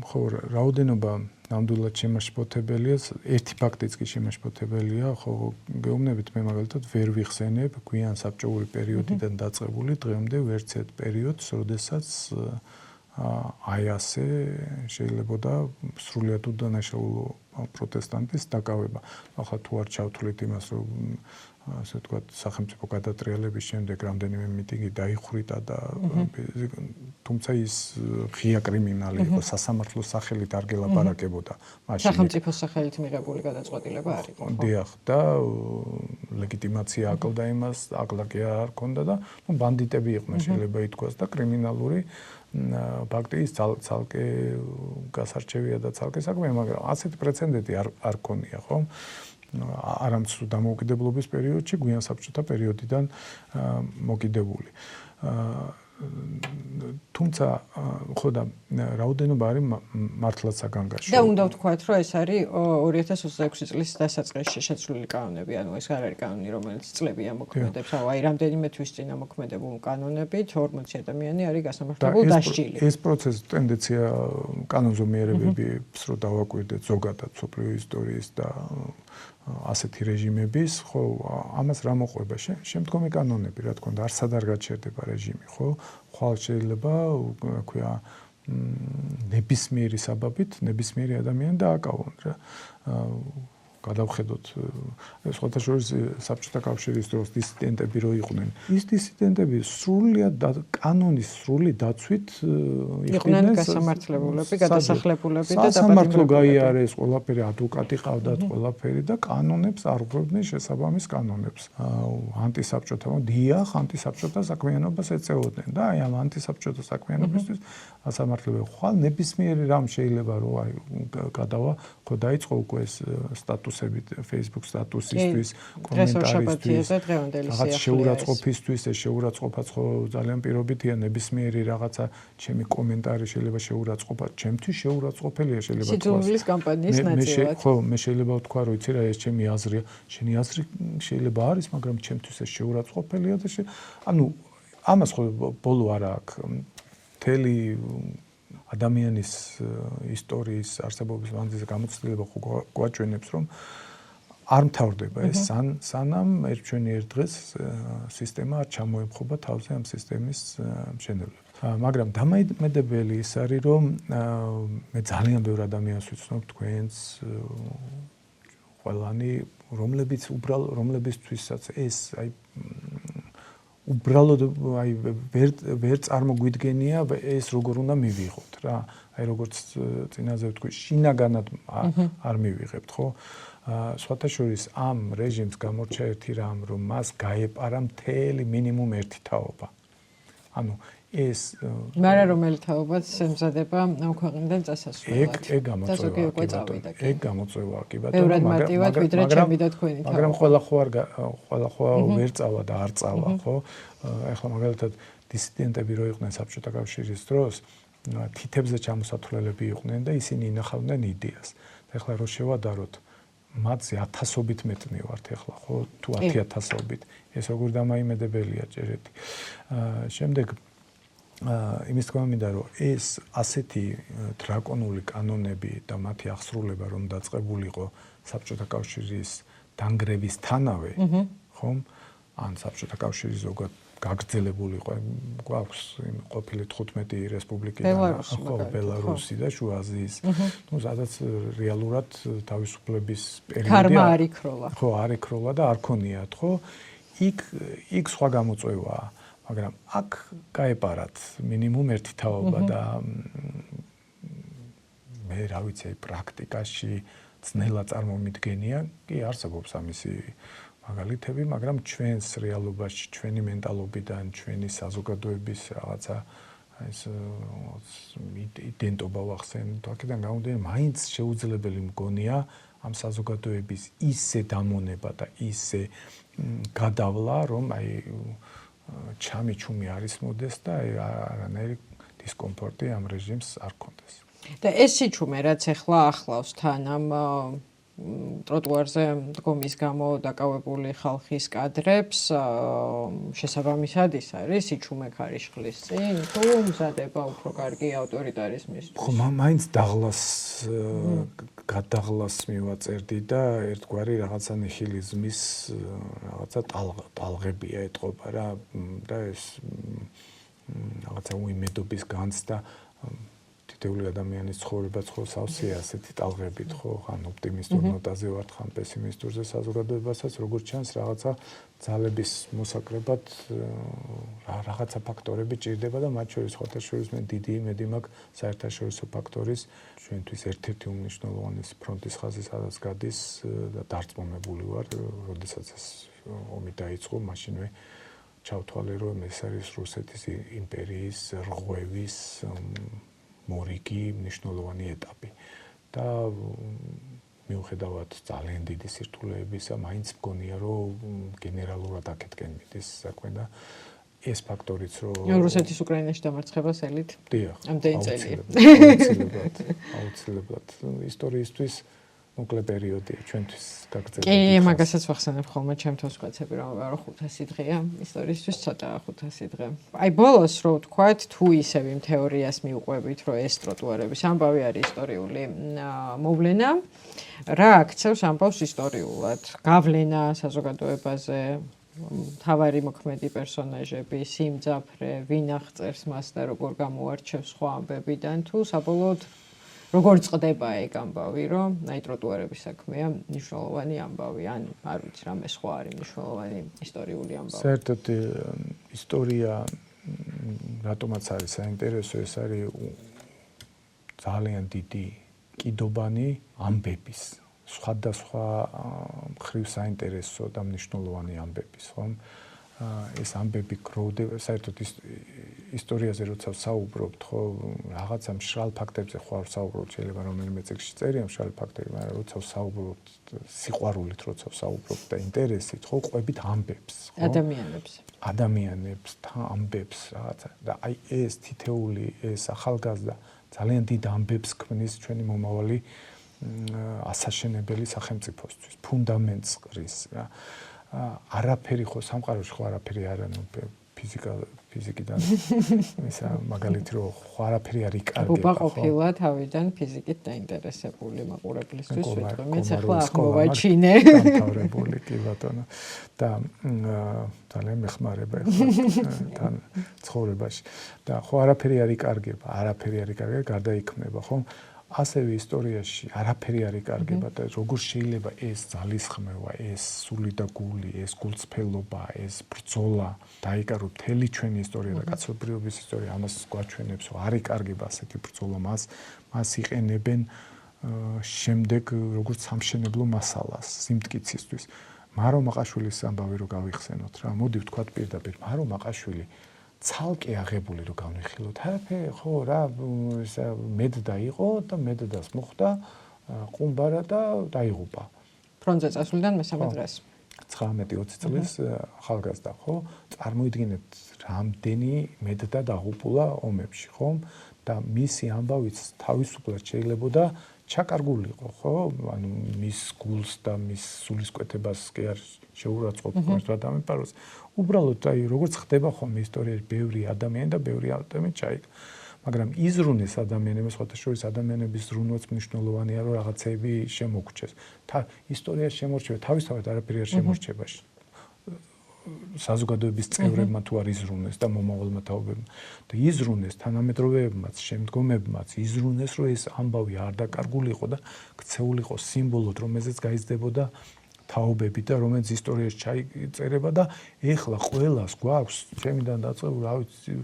ხო რაოდენობა ნამდვილად შემაშფოთებელია, ერთი ფაქტიც კი შემაშფოთებელია, ხო გეუბნებით მე მაგალითად ვერ ვიხსენებ გვიან საბჭოური პერიოდიდან დაწყებული დღემდე ვერც ერთ პერიოდს, როდესაც აი ასე შეიძლებოდა სრულიად უდანაშაულო პროტესტანტის დაკავება. ახლა თუ არ ჩავთვლით იმას, რომ ასე ვთქვათ, სახელმწიფო გადატრიალების შემდეგ რამდენიმე მიტინგი დაიხვრიტა და თუმცა ის ღია კრიმინალი იყო, სასამართლოს სახელით არ გელაპარაკებოდა მაშინ. სახელმწიფოს სახელით მიღებული გადაწყვეტილება არ იყო. დიახ, და ლეგიტიმაცია აკლდა იმას, აკლაკი არ ჰქონდა და ბანდიტები იყვნენ, შეიძლება ითქვას და კრიმინალური ფაქტი ის ცალკე გასარჩევია და ცალკე საქმეა, მაგრამ ასეთი პრეცედენტი არ ქონია, ხო? არამც დამოუკიდებლობის პერიოდში, გვიან საბჭოთა პერიოდიდან მოკიდებული. თუმცა ხო და რაოდენობა არის მართლაც საგანგაშო. და უნდა ვთქვათ, რომ ეს არის 2026 წლის დასაწყისში შეცვლილი კანონები, ანუ ეს არ არის კანონი, რომელიც წლები ამოქმედებს, აი რამდენიმე თვის წინ ამოქმედებულ კანონებით 40 ადამიანი არის გასამართლებულ დასჯილი. ეს პროცესი ტენდენცია კანონზომიერებებს რო დავაკვირდეთ ზოგადად სოფლიო ისტორიის და ასეთი რეჟიმების, ხო, ამას რა მოყვება შემდგომი კანონები, რა თქმა უნდა, არსად არ გაჩერდება რეჟიმი, ხო? ხვალ შეიძლება, ქვია, ნებისმიერი საბაბით, ნებისმიერი ადამიანი დააკავონ რა. გადავხედოთ სხვათა შორის საბჭოთა კავშირის დროს დისიდენტები რო იყვნენ. ის დისიდენტები სრულიად კანონის სრული დაცვით იყვნენ გასამართლებულები, გადასახლებულები და სასამართლო გაიარეს ყველაფერი, ადვოკატი ყავდათ ყველაფერი და კანონებს არღვევდნენ შესაბამის კანონებს. ანტისაბჭოთა, დიახ, ანტისაბჭოთა საქმიანობას ეწეოდნენ და აი ამ ანტისაბჭოთა საქმიანობისთვის სასამართლოები ხვალ ნებისმიერი რამ შეიძლება რომ აი გადავა, ხო დაიწყო უკვე ეს სტატუსებით, Facebook სტატუსისთვის, კომენტარისთვის, რაღაც შეურაცხყოფისთვის, ეს შეურაცხყოფაც ხო ძალიან პირობითია, ნებისმიერი რაღაცა ჩემი კომენტარი შეიძლება შეურაცხყოფა, ჩემთვის შეურაცხყოფელია შეიძლება თქვა. სიძულვილის კამპანიის ნაწილად. ხო, მე შეიძლება ვთქვა, რომ იცი რა, ეს ჩემი აზრია, შენი აზრი შეიძლება არის, მაგრამ ჩემთვის ეს შეურაცხყოფელია და ანუ ამას ხო ბოლო არა აქვს. მთელი ადამიანის ისტორიის არსებობის მანძილზე გამოცდილება გვაჩვენებს, რომ არ მთავრდება ეს სანამ ერთჩვენიერ დღეს სისტემა არ ჩამოემხობა თავზე ამ სისტემის მშენებლებს. მაგრამ დამაიმედებელი ის არის, რომ მე ძალიან ბევრ ადამიანს ვიცნობ თქვენს ყველანი, რომლებისთვისაც ეს აი უბრალოდ აი ვერ წარმოგვიდგენია ეს როგორ უნდა მივიღოთ რა. აი როგორც წინაზე ვთქვი, შინაგანად არ მივიღებთ, ხო? სხვათა შორის ამ რეჟიმს გამორჩა ერთი რამ, რომ მას გაეპარა მთელი მინიმუმ ერთი თაობა. ანუ ეს მაგრამ რომელი თაობაც ემზადება ამ ქვეყნიდან წასასვლელად. ეგ გამოწვევა კი ბატონო. ეგ გამოწვევა კი ბატონო, ბევრად მარტივად ვიდრე ჩემი და თქვენი თაობა. მაგრამ ყველა ხო ვერ წავა და არ წავა, ხო? ეხლა მაგალითად დისიდენტები რო იყვნენ საბჭოთა კავშირის დროს, თითებზე ჩამოსათვლელები იყვნენ და ისინი ინახავდნენ იდეას. ეხლა რო შევადაროთ მათზე 1000-ობით მეტ მივართ ეხლა, ხო? თუ 10000-ობით. ეს როგორ დამაიმედებელია ჭერეთი. შემდეგ იმის თქმა მინდა რომ ეს ასეთი დრაკონული კანონები და მათი აღსრულება რომ დაწყებულიყო საბჭოთა კავშირის დანგრევისთანავე, ხომ? ან sabჭოთა კავშირის ზოგად გაგრძელებულიყო, გვაქვს ყოფილი 15 რესპუბლიკიდან, ხო, ბელარუსი და შუა აზიის. ნუ სადაც რეალურად თავისუფლების პერიოდი ქარმა არ იქროლა. ხო, არ იქროლა და არ ქონიათ, ხო? იქ სხვა გამოწვევაა, მაგრამ აქ გაეპარათ მინიმუმ ერთი თაობა და მე რა ვიცი, პრაქტიკაში ძნელა წარმომიდგენია, კი არსებობს ამისი მაგალითები, მაგრამ ჩვენს რეალობაში, ჩვენი მენტალობიდან, ჩვენი საზოგადოების რაღაცა ეს იდენტობა ვახსენოთ, აქედან გამომდინარე, მაინც შეუძლებელი მგონია ამ საზოგადოების ისე დამონება და ისე გადავლა, რომ აი ჩამი-ჩუმი არის მოდეს და არანაირი დისკომფორტი ამ რეჟიმს არ ქონდეს. და ეს სიჩუმე, რაც ახლა ახლავს თან ამ ტროტუარზე დგომის გამო დაკავებული ხალხის კადრებს, შესაბამისად ის არის სიჩუმე ქარიშხლის წინ, თუ მზადება უფრო კარგი ავტორიტარიზმის. ხო, მაინც დაღლას გადაღლას მივაწერდი და ერთგვარი რაღაცა ნიჰილიზმის რაღაცა ტალღებია ეტყობა რა და ეს რაღაცა უიმედობის განცდა თითოეული ადამიანის ცხოვრებაც ხო სავსეა ასეთი ტალღებით, ხო, ხან ოპტიმისტურ ნოტაზე ვართ, ხან პესიმისტურზე საზოგადოებასაც, როგორც ჩანს, რაღაცა ძალების მოსაკრებად რაღაცა ფაქტორები ჭირდება და მათ შორის ხოთაშორის მე დიდი იმედი მაქვს საერთაშორისო ფაქტორის ჩვენთვის ერთ-ერთი უმნიშვნელოვანესი ფრონტის ხაზი, სადაც გადის და დარწმუნებული ვარ, როდესაც ეს ომი დაიწყო, მაშინვე ჩავთვალე, რომ ეს არის რუსეთის იმპერიის რღვევის მორიგი მნიშვნელოვანი ეტაპი და მიუხედავად ძალიან დიდი სირთულეებისა, მაინც მგონია, რომ გენერალურად აქეთკენ მიდის საქმე და ეს ფაქტორიც რომ რუსეთის უკრაინაში დამარცხებას ელით. დიახ, ამდენი წელია. აუცილებლად ისტორიისთვის მოკლე პერიოდია ჩვენთვის გაგრძელებული. კი, მაგასაც ვახსენებ ხოლმე ჩემთვის ვqecები რომ 500 დღეა, ისტორიისთვის ცოტაა 500 დღე. აი ბოლოს რო ვთქვათ, თუ ისევ იმ თეორიას მიუყვებით, რომ ეს ტროტუარების ამბავი არის ისტორიული მოვლენა, რა აქცევს ამბავს ისტორიულად? გავლენა საზოგადოებაზე, თავარი მოქმედი პერსონაჟები, სიმძაფრე, ვინ აღწერს მას და როგორ გამოარჩევს სხვა ამბებიდან, თუ საბოლოოდ როგორ წყდება ეგ ამბავი, რომ აი ტროტუარების საქმეა მნიშვნელოვანი ამბავი, ან არ ვიცი, რამე სხვა არის მნიშვნელოვანი ისტორიული ამბავი. საერთოდ ისტორია რატომაც არის საინტერესო, ეს არის ძალიან დიდი კიდობანი ამბების, სხვადასხვა მხრივ საინტერესო და მნიშვნელოვანი ამბების, ხომ? ეს ამბები გროვდება, საერთოდ ისტორიაზე როცა ვსაუბრობთ, ხო, რაღაცა მშრალ ფაქტებზე ხო არ ვსაუბრობთ, შეიძლება რომელიმე წიგნში წერია მშრალი ფაქტები, მაგრამ როცა ვსაუბრობთ სიყვარულით, როცა ვსაუბრობთ და ინტერესით, ხო, ყვებით ამბებს, ხო? ადამიანებს, ამბებს, რაღაცა და აი ეს თითეული, ეს ახალგაზრდა ძალიან დიდ ამბებს ქმნის ჩვენი მომავალი ასაშენებელი სახელმწიფოსთვის, ფუნდამენტს ყრის რა. არაფერი ხო სამყაროში ხო არაფერი არ ანუ ფიზიკიდან ისა მაგალითი რომ ხო არაფერი არ იკარგება ხო. უბა ყოფილა თავიდან ფიზიკით დაინტერესებული მაყურებლისთვის ვიტყვი მეც ახლა აღმოვაჩინე. დამთავრებული კი ბატონო და ძალიან მეხმარება ახლა თან ცხოვრებაში და ხო არაფერი არ იკარგება, გარდაიქმნება ხო. ასევე ისტორიაში არაფერი არ იკარგება და როგორ შეიძლება ეს ძალისხმევა, ეს სული და გული, ეს გულწრფელობა, ეს ბრძოლა დაიკარო მთელი ჩვენი ისტორია და კაცობრიობის ისტორია ამას გვაჩვენებს, რომ არ იკარგება ასეთი ბრძოლა, მას იყენებენ შემდეგ როგორც სამშენებლო მასალას სიმტკიცისთვის. მარო მაყაშვილის ამბავი რო გავიხსენოთ რა, მოდი ვთქვათ პირდაპირ, მარო მაყაშვილი ცალკე აღებული რო განვიხილოთ. ჰაფე ხო რა მედდა იყო და მედდას მოხდა ყუმბარა და დაიღუპა. ფრონტზე წასვლიდან მესამე დღეს. 19-20 წლის ახალგაზრდა, ხო? წარმოიდგინეთ რამდენი მედდა დაღუპულა ომებში, ხო? და მისი ამბავიც თავისუფლად შეიძლებოდა ჩაკარგულიყო, ხო? ანუ მის გულს და მის სულისკვეთებას კი არ შეურაცხყოფ რა დამეპაროს. უბრალოდ აი როგორც ხდება ხოლმე ისტორიაში ბევრი ადამიანი და ბევრი ადამიანი ჩაიგდა. მაგრამ იზრუნეს ადამიანებს, ხოთა შორის ადამიანების ზრუნვაც მნიშვნელოვანია, რომ რაღაცები შემოგჩეს. ისტორია შემორჩება, თავისთავად არაფერი არ შემორჩება. საზოგადოების წევრებმა თუ არ იზრუნეს და მომავალმა თაობებმა და იზრუნეს თანამედროვეებმაც, შემდგომებმაც იზრუნეს, რომ ეს ამბავი არ დაკარგულიყო და ქცეულიყო სიმბოლოდ, რომელზეც გაიზრდებოდა თაობები და რომელიც ისტორიაში ჩაიწერება და ეხლა ყველას გვაქვს ჩემიდან დაწყებული, რა ვიცი,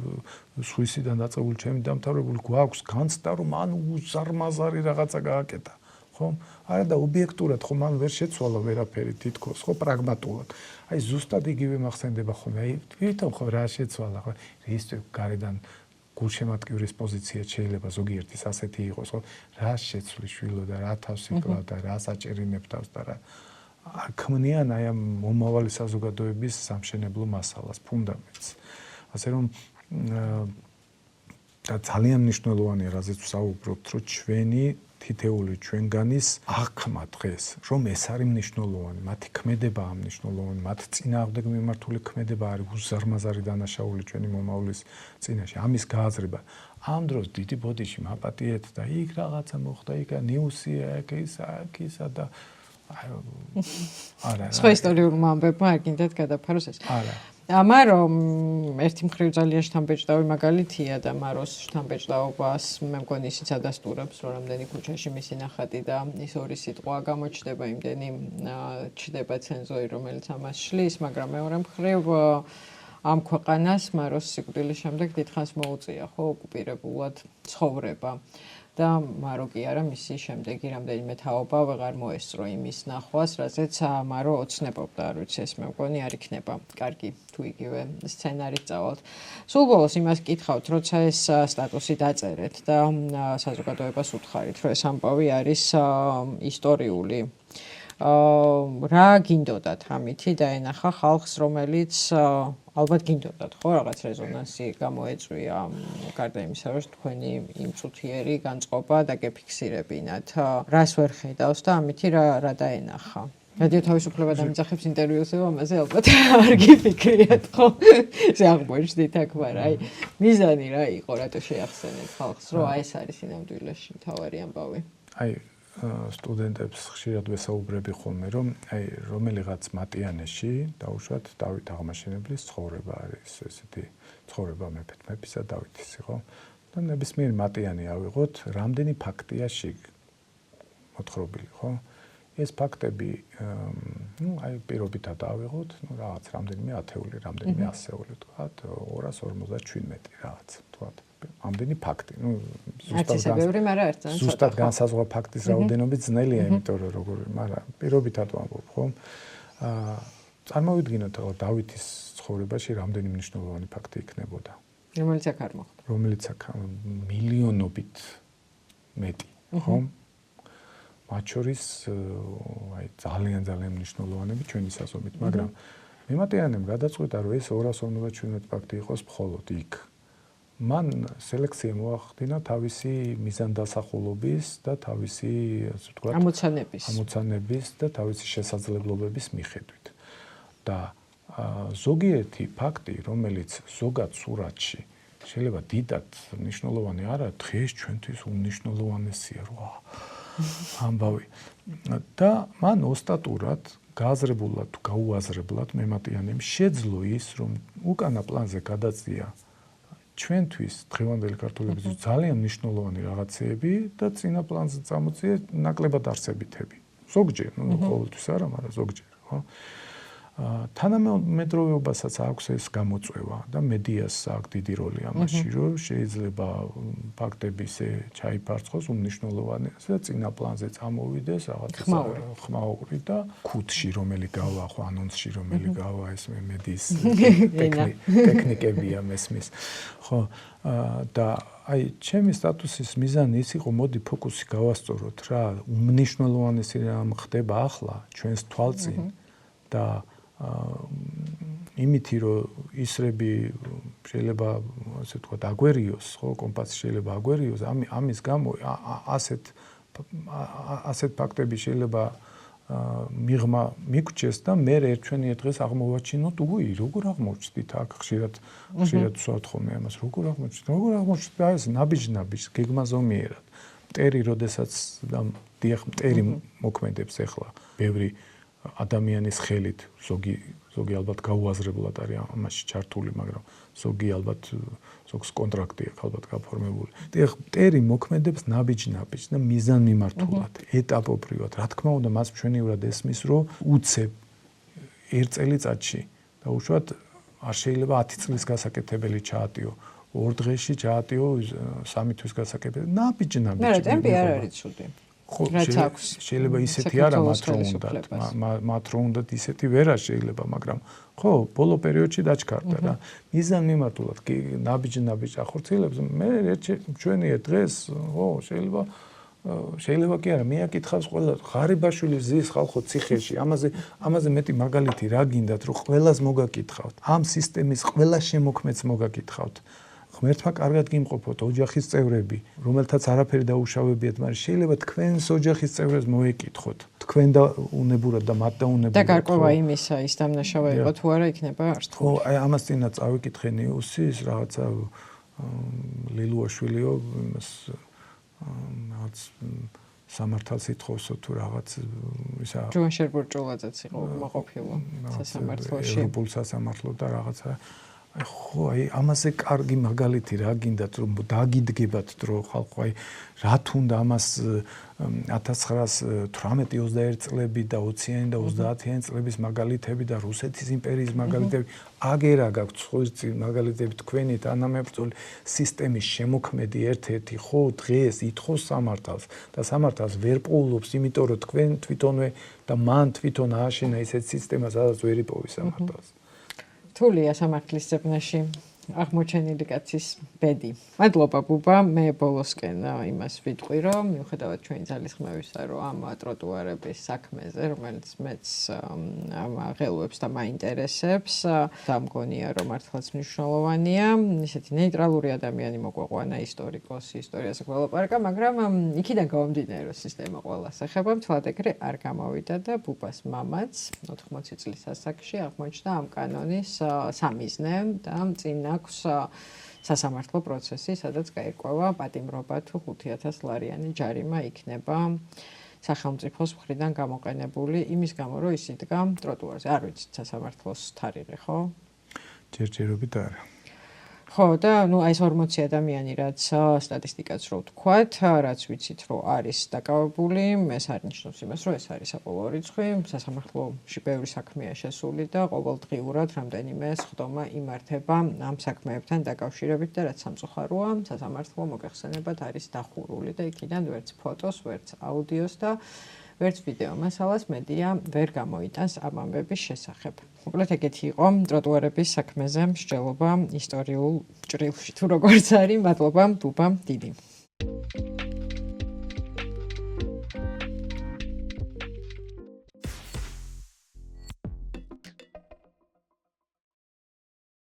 სვისიდან დაწყებული, ჩემი დამთავრებული გვაქვს განცდა, რომ მან უზარმაზარი რაღაცა გააკეთა. ხო? არა და ობიექტურად ხო მან ვერ შეცვალა ვერაფერი თითქოს, ხო, პრაგმატულად. აი ზუსტად იგივე მახსენდება ხოლმე. აი თვითონ ხო რა შეცვალა, ხო? ის გარედან გულშემატკივრის პოზიცია შეიძლება ზოგიერთის ასეთი იყოს, ხო? რა შეცვლის შვილო და რა თავს იკლა და რა საჭერინებ თავს და რა ქმნიან აი ამ მომავალი საზოგადოების სამშენებლო მასალას, ფუნდამენტს. ასე რომ და ძალიან მნიშვნელოვანია, რაზეც ვსაუბრობთ, რომ ჩვენი თითეული ჩვენგანის აღქმა დღეს, რომ ეს არის მნიშვნელოვანი, მათი ქმედება ამ მნიშვნელოვანი, მათ წინააღმდეგ მიმართული ქმედება არის უზარმაზარი დანაშაული ჩვენი მომავლის წინაშე. ამის გააზრება ამ დროს დიდი ბოდიში მაპატიეთ და იქ რაღაცა მოხდა, იქ ნიუსია, აქ ისა და არა. სხვა ისტორიულმა ამბებმა არ გინდათ გადაფაროს ეს. არა. ამარო ერთი მხრივ ძალიან შთამბეჭდავი მაგალითია და მაროს შთამბეჭდაობას მე მგონი ისიც ადასტურებს, რომ რამდენი ქუჩაში მისი ნახატი და ის ორი სიტყვა გამოჩნდება, იმდენი ჩდება ცენზორი, რომელიც ამას შლის, მაგრამ მეორე მხრივ ამ ქვეყანას მაროს სიკვდილის შემდეგ დიდხანს მოუწია, ხო, ოკუპირებულად ცხოვრება. და მარო კი არა მისი შემდეგი რამდენიმე თაობა ვეღარ მოესწრო იმის ნახვას, რაზეც მარო ოცნებობდა, არ ვიცი ეს მე მგონი არ იქნება კარგი თუ იგივე სცენარით წავალთ. სულ ბოლოს იმას კითხავთ, როცა ეს სტატუსი დაწერეთ და საზოგადოებას უთხარით, რომ ეს ამბავი არის ისტორიული. რა გინდოდათ ამითი დაენახა ხალხს, რომელიც ალბათ გინდოდათ, ხო, რაღაც რეზონანსი გამოეწვია, გარდა იმისა, რომ თქვენი იმ წუთიერი განწყობა დაგეფიქსირებინათ. რას ვერ ხედავს და ამითი რა დაენახა? რადიო თავისუფლება დამიძახებს ინტერვიუსზე, ამაზე ალბათ არ გიფიქრიათ, ხო? ესე აღმოჩნდით აქ, მაგრამ აი მიზანი რა იყო, რატო შეახსენეთ ხალხს, რომ აი ეს არის სინამდვილეში მთავარი ამბავი? აი სტუდენტებს ხშირად ვესაუბრები ხოლმე, რომ აი რომელიღაც მატიანეში დაუშვათ დავით აღმაშენებლის ცხოვრება არის ესეთი ცხოვრება მეფისა დავითის, ხო? და ნებისმიერ მატიანი ავიღოთ, რამდენი ფაქტია შიგ მოთხრობილი, ხო? ეს ფაქტები, აი პირობითად ავიღოთ, რაღაც რამდენიმე ათეული, რამდენიმე ასეული, თქვათ 257 რაღაც, თქვათ. ამდენი ფაქტი, ზუსტად განსაზღვრა ფაქტის რაოდენობით ძნელია, იმიტომ რომ როგორი, მაგრამ პირობითად ვამბობ, ხო? წარმოვიდგინოთ, რომ დავითის ცხოვრებაში რამდენი მნიშვნელოვანი ფაქტი იქნებოდა. რომელიც აქ არ მოხდა. რომელიც აქ მილიონობით მეტი, ხო? მათ შორის აი ძალიან მნიშვნელოვანები ჩვენი საზომით, მაგრამ მემატიანემ გადაწყვიტა, რომ ეს 257 ფაქტი იყოს მხოლოდ იქ. მან სელექცია მოახდინა თავისი მიზანდასახულობის და თავისი, ასე ვთქვათ, ამოცანების და თავისი შესაძლებლობების მიხედვით. და ზოგიერთი ფაქტი, რომელიც ზოგად სურათში შეიძლება დიდად მნიშვნელოვანი არა, დღეს ჩვენთვის უნიშნულოვანესია, რა ამბავი. და მან ოსტატურად გააზრებულად თუ გაუაზრებლად მემატიანემ შეძლო ის, რომ უკანა პლანზე გადაწია ჩვენთვის დღევანდელი ქართველების ძალიან მნიშვნელოვანი რაღაცეები და წინა პლანზე წამოწია ნაკლებად არსებითები. ზოგჯერ, ყოველთვის არა, მაგრამ ზოგჯერ, ხო? თანამედროვეობასაც აქვს ეს გამოწვევა და მედიას აქვს დიდი როლი ამაში, რომ შეიძლება ფაქტები ისე ჩაიფარცხოს უმნიშვნელოვანესე და წინა პლანზე წამოვიდეს რაღაც ხმაური და ქუთში რომელი გავა, ხო ანონსში რომელი გავა, ეს მედიის ტექნიკებია მესმის. ხო და აი ჩემი სტატუსის მიზანი ის იყო, მოდი ფოკუსი გავასწოროთ რა, უმნიშვნელოვანესი რამ ხდება ახლა ჩვენს თვალწინ და იმითი რომ ისრები შეიძლება ასე ვთქვათ აგვერიოს, ხო, კომპასი შეიძლება აგვერიოს, ამის გამო ასეთ ფაქტები შეიძლება მიღმა მიგვჭეს და მე ერთვენია დღეს აღმოვაჩინოთ, როგორ აღმოჩნდით აქ ხშირად ვსვათ ხოლმე ამას, როგორ აღმოჩნდით და ეს ნაბიჯ გეგმაზომიერად მტერი როდესაც დიახ მტერი მოქმედებს ახლა ბევრი ადამიანის ხელით ზოგი ალბათ გაუაზრებლად არის ამაში ჩართული, მაგრამ ზოგი ალბათ ზოგს კონტრაქტი აქვს ალბათ გაფორმებული. დიახ, მტერი მოქმედებს ნაბიჯ და მიზანმიმართულად, ეტაპობრივად. რა თქმა უნდა, მას მშვენივრად ესმის, რომ უცებ ერთ წელიწადში და უშუალოდ არ შეიძლება 10 წლის გასაკეთებელი ჩაატიო, 2 დღეში ჩაატიო 3 თვის გასაკეთებელი. ნაბიჯ. მე ტემპი არ არის ცუდი. ხო, შეიძლება ისეთი არა მათ რო უნდათ ისეთი ვერა შეიძლება, მაგრამ ხო, ბოლო პერიოდში დაჩქარდა რა. მიზანმიმართულად კი ნაბიჯ ახორციელებს, მე ჩვენია დღეს, ხო, შეიძლება კი არა, მეაკითხავს ყველა ღარიბაშვილი ზის ხალხო ციხეში, ამაზე მეტი მაგალითი რა გინდათ, რომ ყველას მოგაკითხავთ, ამ სისტემის ყველა შემოქმედს მოგაკითხავთ. ღმერთმა კარგად გიმყოფოთ ოჯახის წევრები, რომელთაც არაფერი დაუშავებიათ, მაგრამ შეიძლება თქვენს ოჯახის წევრებს მოეკითხოთ. თქვენ და უნებურად და მათ და უნებურად. და გარკვევა იმისა, ის დამნაშავე იყო თუ არა იქნება არსთული. ხო, აი ამას წინა წავიკითხე ნიუსის რაღაცა ლილუაშვილიო იმას რაღაც სამართალს ითხოვსო თუ რაღაც ისა ჯოან შერბურჭულაძეც იყო მოყოფილო სასამართლოში. ევროპულ სასამართლო და რაღაცა ხო, აი ამაზე კარგი მაგალითი რა გინდათ რომ დაგიდგებათ დრო ხალხო, აი რა თუნდა ამას 1918-21 წლები და 20-იანი და 30-იანი წლების მაგალითები და რუსეთის იმპერიის მაგალითები აგერა გაქვთ ხუცი მაგალითები თქვენი თანამებრძოლი სისტემის შემოქმედი ერთ-ერთი ხო დღეს ითხოვს სამართალს და სამართალს ვერ პოულობს, იმიტომ რომ თქვენ თვითონვე და მან თვითონ ააშენა ისეთ სისტემას, სადაც ვერ იპოვის სამართალს. რთულია სამართლის ძებნაში აღმოჩენილი კაცის ბედი. მადლობა ბუბა, მე ბოლოსკენ იმას ვიტყვი, რომ მიუხედავად ჩვენი ძალისხმევისა, რომ ამ ტროტუარების საქმეზე, რომელიც მეც აღელვებს და მაინტერესებს, დამგონია, რომ მართლაც მნიშვნელოვანია, ისეთი ნეიტრალური ადამიანი მოგვეყვანა ისტორიკოსი, ისტორიაზე გველაპარაკა, მაგრამ იქიდან გამომდინარე, რომ სისტემა ყველას ეხება, მთლად ეგრე არ გამოვიდა და ბუბას მამაც 80 წლის ასაკში აღმოჩნდა ამ კანონის სამიზნე და წინ აქვს სასამართლო პროცესი, სადაც გაირკვევა პატიმრობა თუ 5000 ლარიანი ჯარიმა იქნება სახელმწიფოს მხრიდან გამოყენებული იმის გამო, რომ ის იდგა ტროტუარზე. არ ვიცით სასამართლოს თარიღი, ხო? ჯერჯერობით არა. ხო, და აი ეს 40 ადამიანი, რაც სტატისტიკაც რო ვთქვათ, რაც ვიცით, რომ არის დაკავებული, ეს არ ნიშნავს იმას, რომ ეს არის საბოლოო რიცხვი. სასამართლოში ბევრი საქმეა შესული და ყოველდღიურად რამდენიმე სხდომა იმართება ამ საქმეებთან დაკავშირებით და რაც სამწუხაროა, სასამართლო მოგეხსენებათ არის დახურული და იქიდან ვერც ფოტოს, ვერც აუდიოს და ვერც ვიდეო მასალას მედია ვერ გამოიტანს ამ ამბების შესახებ. მოკლედ ეგეთი იყო ტროტუარების საქმეზე მსჯელობა ისტორიულ ჭრილში თუ როგორც არის. მადლობა ბუბამ დიდი.